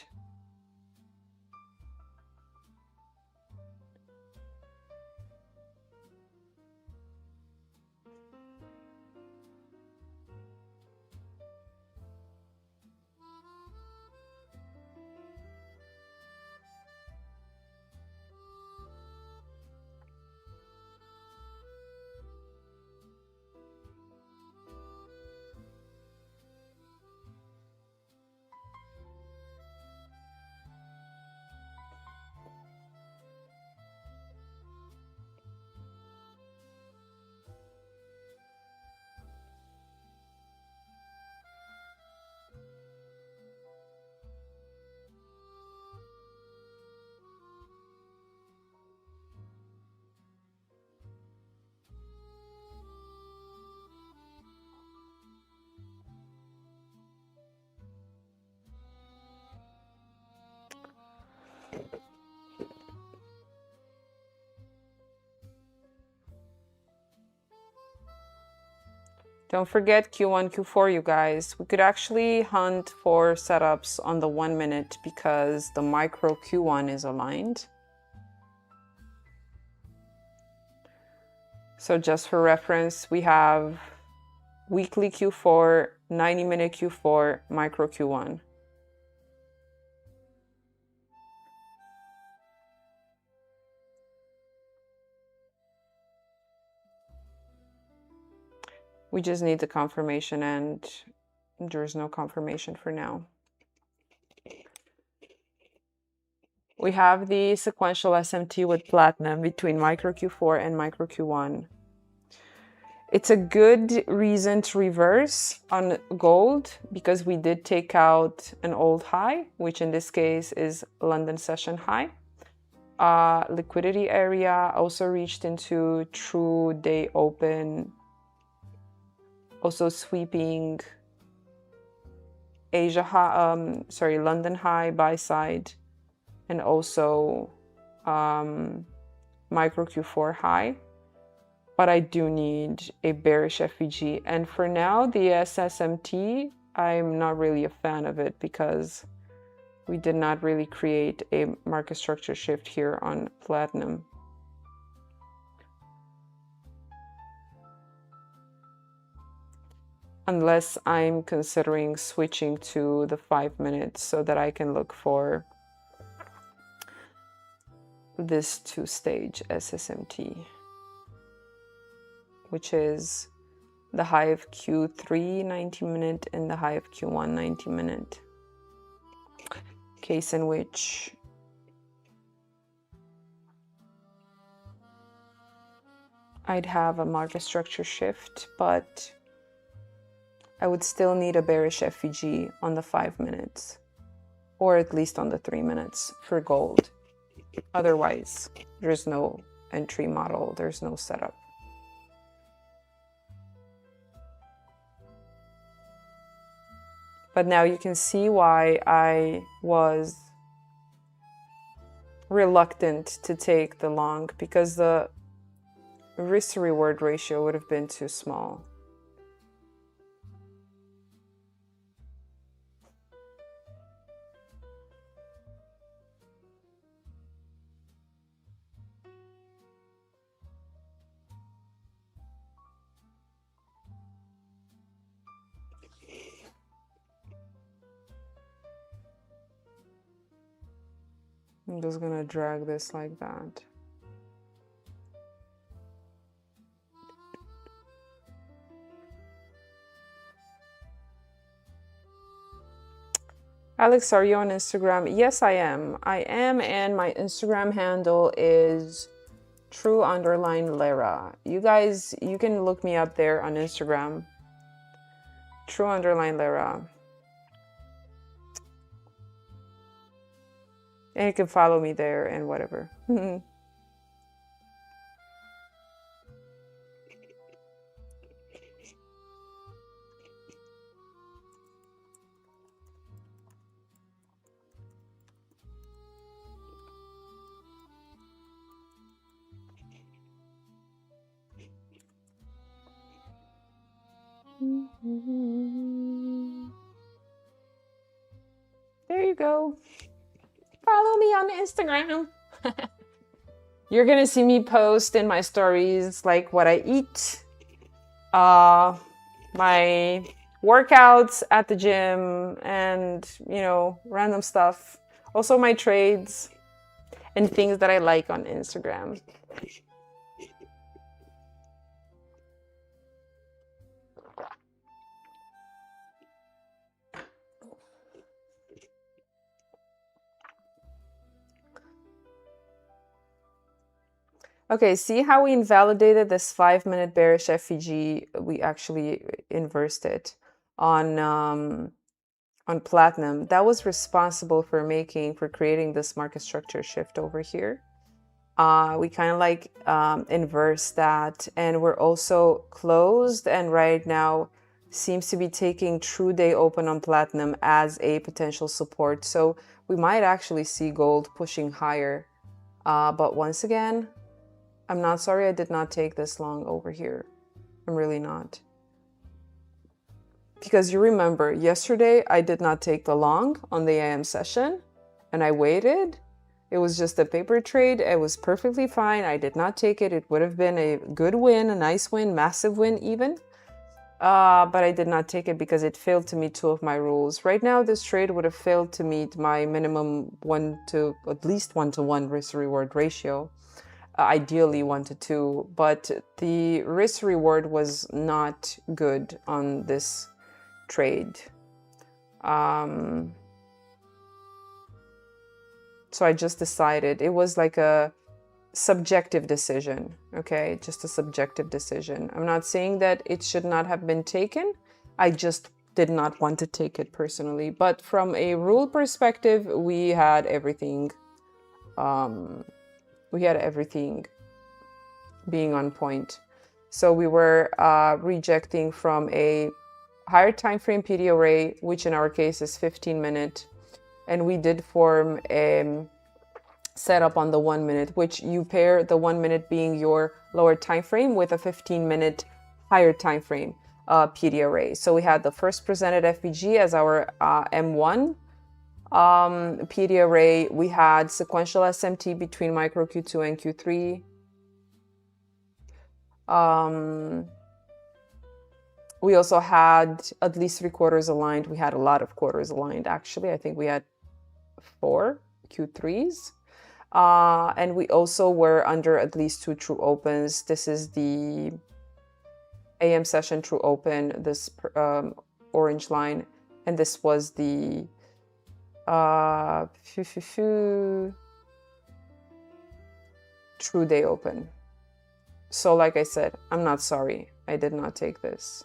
Don't forget Q1, Q4, you guys. We could actually hunt for setups on the 1 minute because the micro Q1 is aligned. So just for reference, we have weekly Q4, 90-minute Q4, micro Q1. We just need the confirmation, and there's no confirmation for now. We have the sequential SMT with platinum between micro Q4 and micro Q1. It's a good reason to reverse on gold because we did take out an old high, which in this case is London session high. Liquidity area also reached into true day open, also sweeping London high buy side, and also micro Q4 high, but I do need a bearish FVG. And for now, the SSMT, I'm not really a fan of it because we did not really create a market structure shift here on platinum. Unless I'm considering switching to the 5 minutes so that I can look for this two-stage SSMT, which is the high of Q3 90-minute and the high of Q1 90-minute. Case in which I'd have a market structure shift, but I would still need a bearish FVG on the 5 minutes, or at least on the 3 minutes for gold. Otherwise, there's no entry model, there's no setup. But now you can see why I was reluctant to take the long, because the risk to reward ratio would have been too small. I'm just gonna drag this like that. Alex, are you on Instagram? Yes, I am. I am, and my Instagram handle is true_Lera. You guys, you can look me up there on Instagram. True_Lera. And you can follow me there and whatever. There you go. Follow me on Instagram. You're gonna see me post in my stories like what I eat, my workouts at the gym, and you know, random stuff. Also my trades and things that I like on Instagram. Okay, see how we invalidated this 5-minute bearish FVG? We actually inversed it on platinum. That was responsible for creating this market structure shift over here. We kind of like inverse that, and we're also closed, and right now seems to be taking true day open on platinum as a potential support. So we might actually see gold pushing higher. But once again, I'm not sorry I did not take this long over here. I'm really not. Because you remember, yesterday I did not take the long on the AM session and I waited. It was just a paper trade. It was perfectly fine. I did not take it. It would have been a good win, a nice win, massive win even. But I did not take it because it failed to meet 2 of my rules. Right now, this trade would have failed to meet my minimum at least 1-to-1 risk reward ratio. Ideally 1-to-2, but the risk reward was not good on this trade. So I just decided, it was like a subjective decision, okay? Just a subjective decision. I'm not saying that it should not have been taken. I just did not want to take it personally. But from a rule perspective, we had everything. We had everything being on point. So we were rejecting from a higher time frame PD array, which in our case is 15-minute. And we did form set up on the 1 minute, which you pair the 1 minute being your lower time frame with a 15-minute higher time frame PD array. So we had the first presented FVG as our M1 PD array. We had sequential SMT between micro Q2 and Q3. We also had at least 3 quarters aligned. We had a lot of quarters aligned, actually. I think we had 4 Q3s. And we also were under at least 2 true opens. This is the AM session true open, this orange line. And this was the true day open. So like I said, I'm not sorry. I did not take this.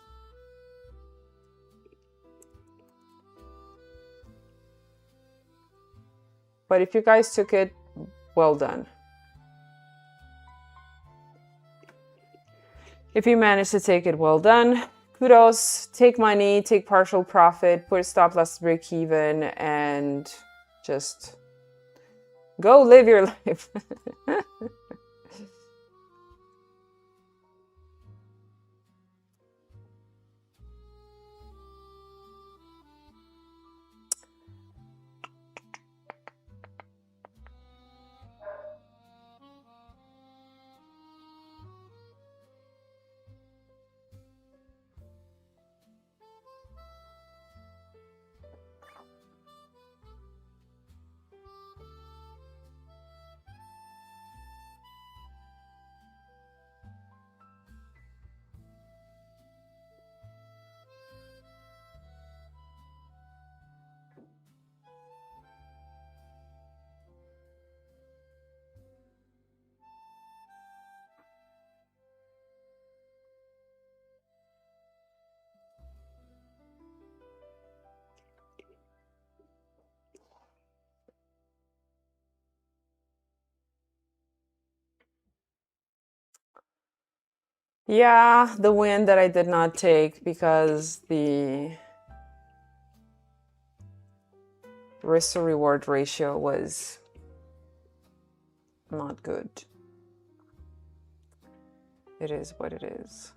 But if you guys took it, well done. If you managed to take it, well done. Kudos. Take money, take partial profit, put stop loss break even, and just go live your life. Yeah, the win that I did not take because the risk to reward ratio was not good. It is what it is.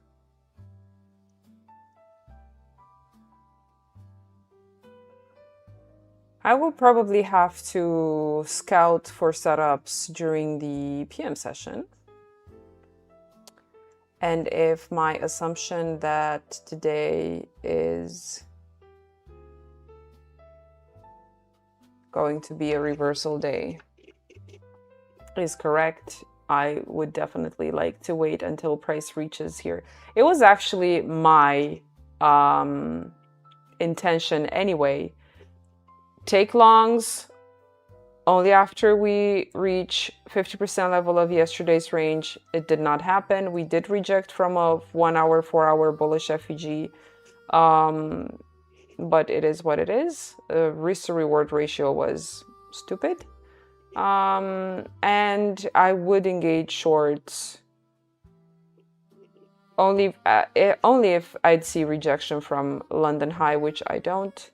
I will probably have to scout for setups during the PM session. And if my assumption that today is going to be a reversal day is correct, I would definitely like to wait until price reaches here. It was actually my intention anyway. Take longs only after we reach 50% level of yesterday's range. It did not happen. We did reject from a 1 hour, 4 hour bullish FEG. But it is what it is. The risk to reward ratio was stupid. And I would engage shorts only if I'd see rejection from London high, which I don't,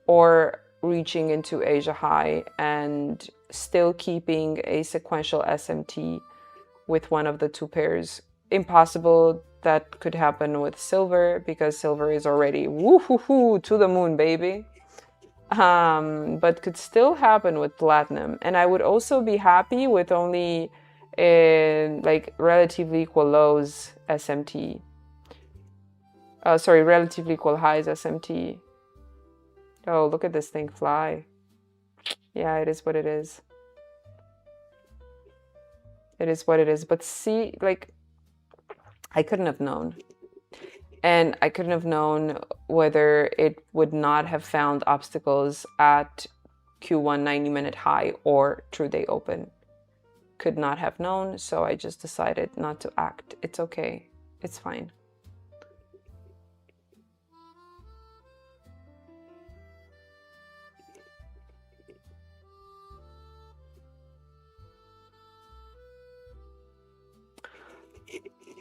or reaching into Asia high and still keeping a sequential SMT with one of the 2 pairs. Impossible that could happen with silver because silver is already woohoo to the moon, baby. But could still happen with platinum. And I would also be happy with only like relatively equal lows SMT. Sorry, relatively equal highs SMT. Oh, look at this thing fly. Yeah, it is what it is. It is what it is. But see, like, I couldn't have known. And I couldn't have known whether it would not have found obstacles at Q1 90-minute high or true day open. Could not have known, so I just decided not to act. It's okay. It's fine.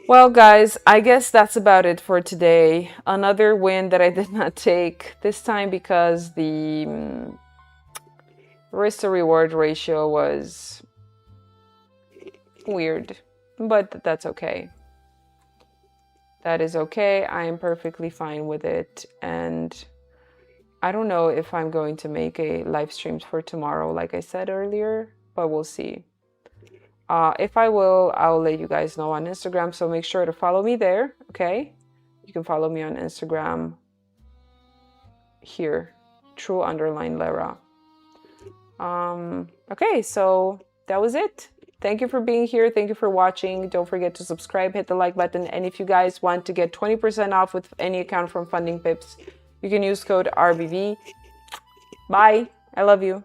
Well, guys, I guess that's about it for today. Another win that I did not take, this time because the risk to reward ratio was Weird, but that's okay. That is okay. I am perfectly fine with it. And I don't know if I'm going to make a live stream for tomorrow, like I said earlier, but we'll see. If I will, I'll let you guys know on Instagram. So make sure to follow me there, okay? You can follow me on Instagram here, true_Lera. Okay, so that was it. Thank you for being here. Thank you for watching. Don't forget to subscribe, hit the like button. And if you guys want to get 20% off with any account from Funding Pips, you can use code RBV. Bye. I love you.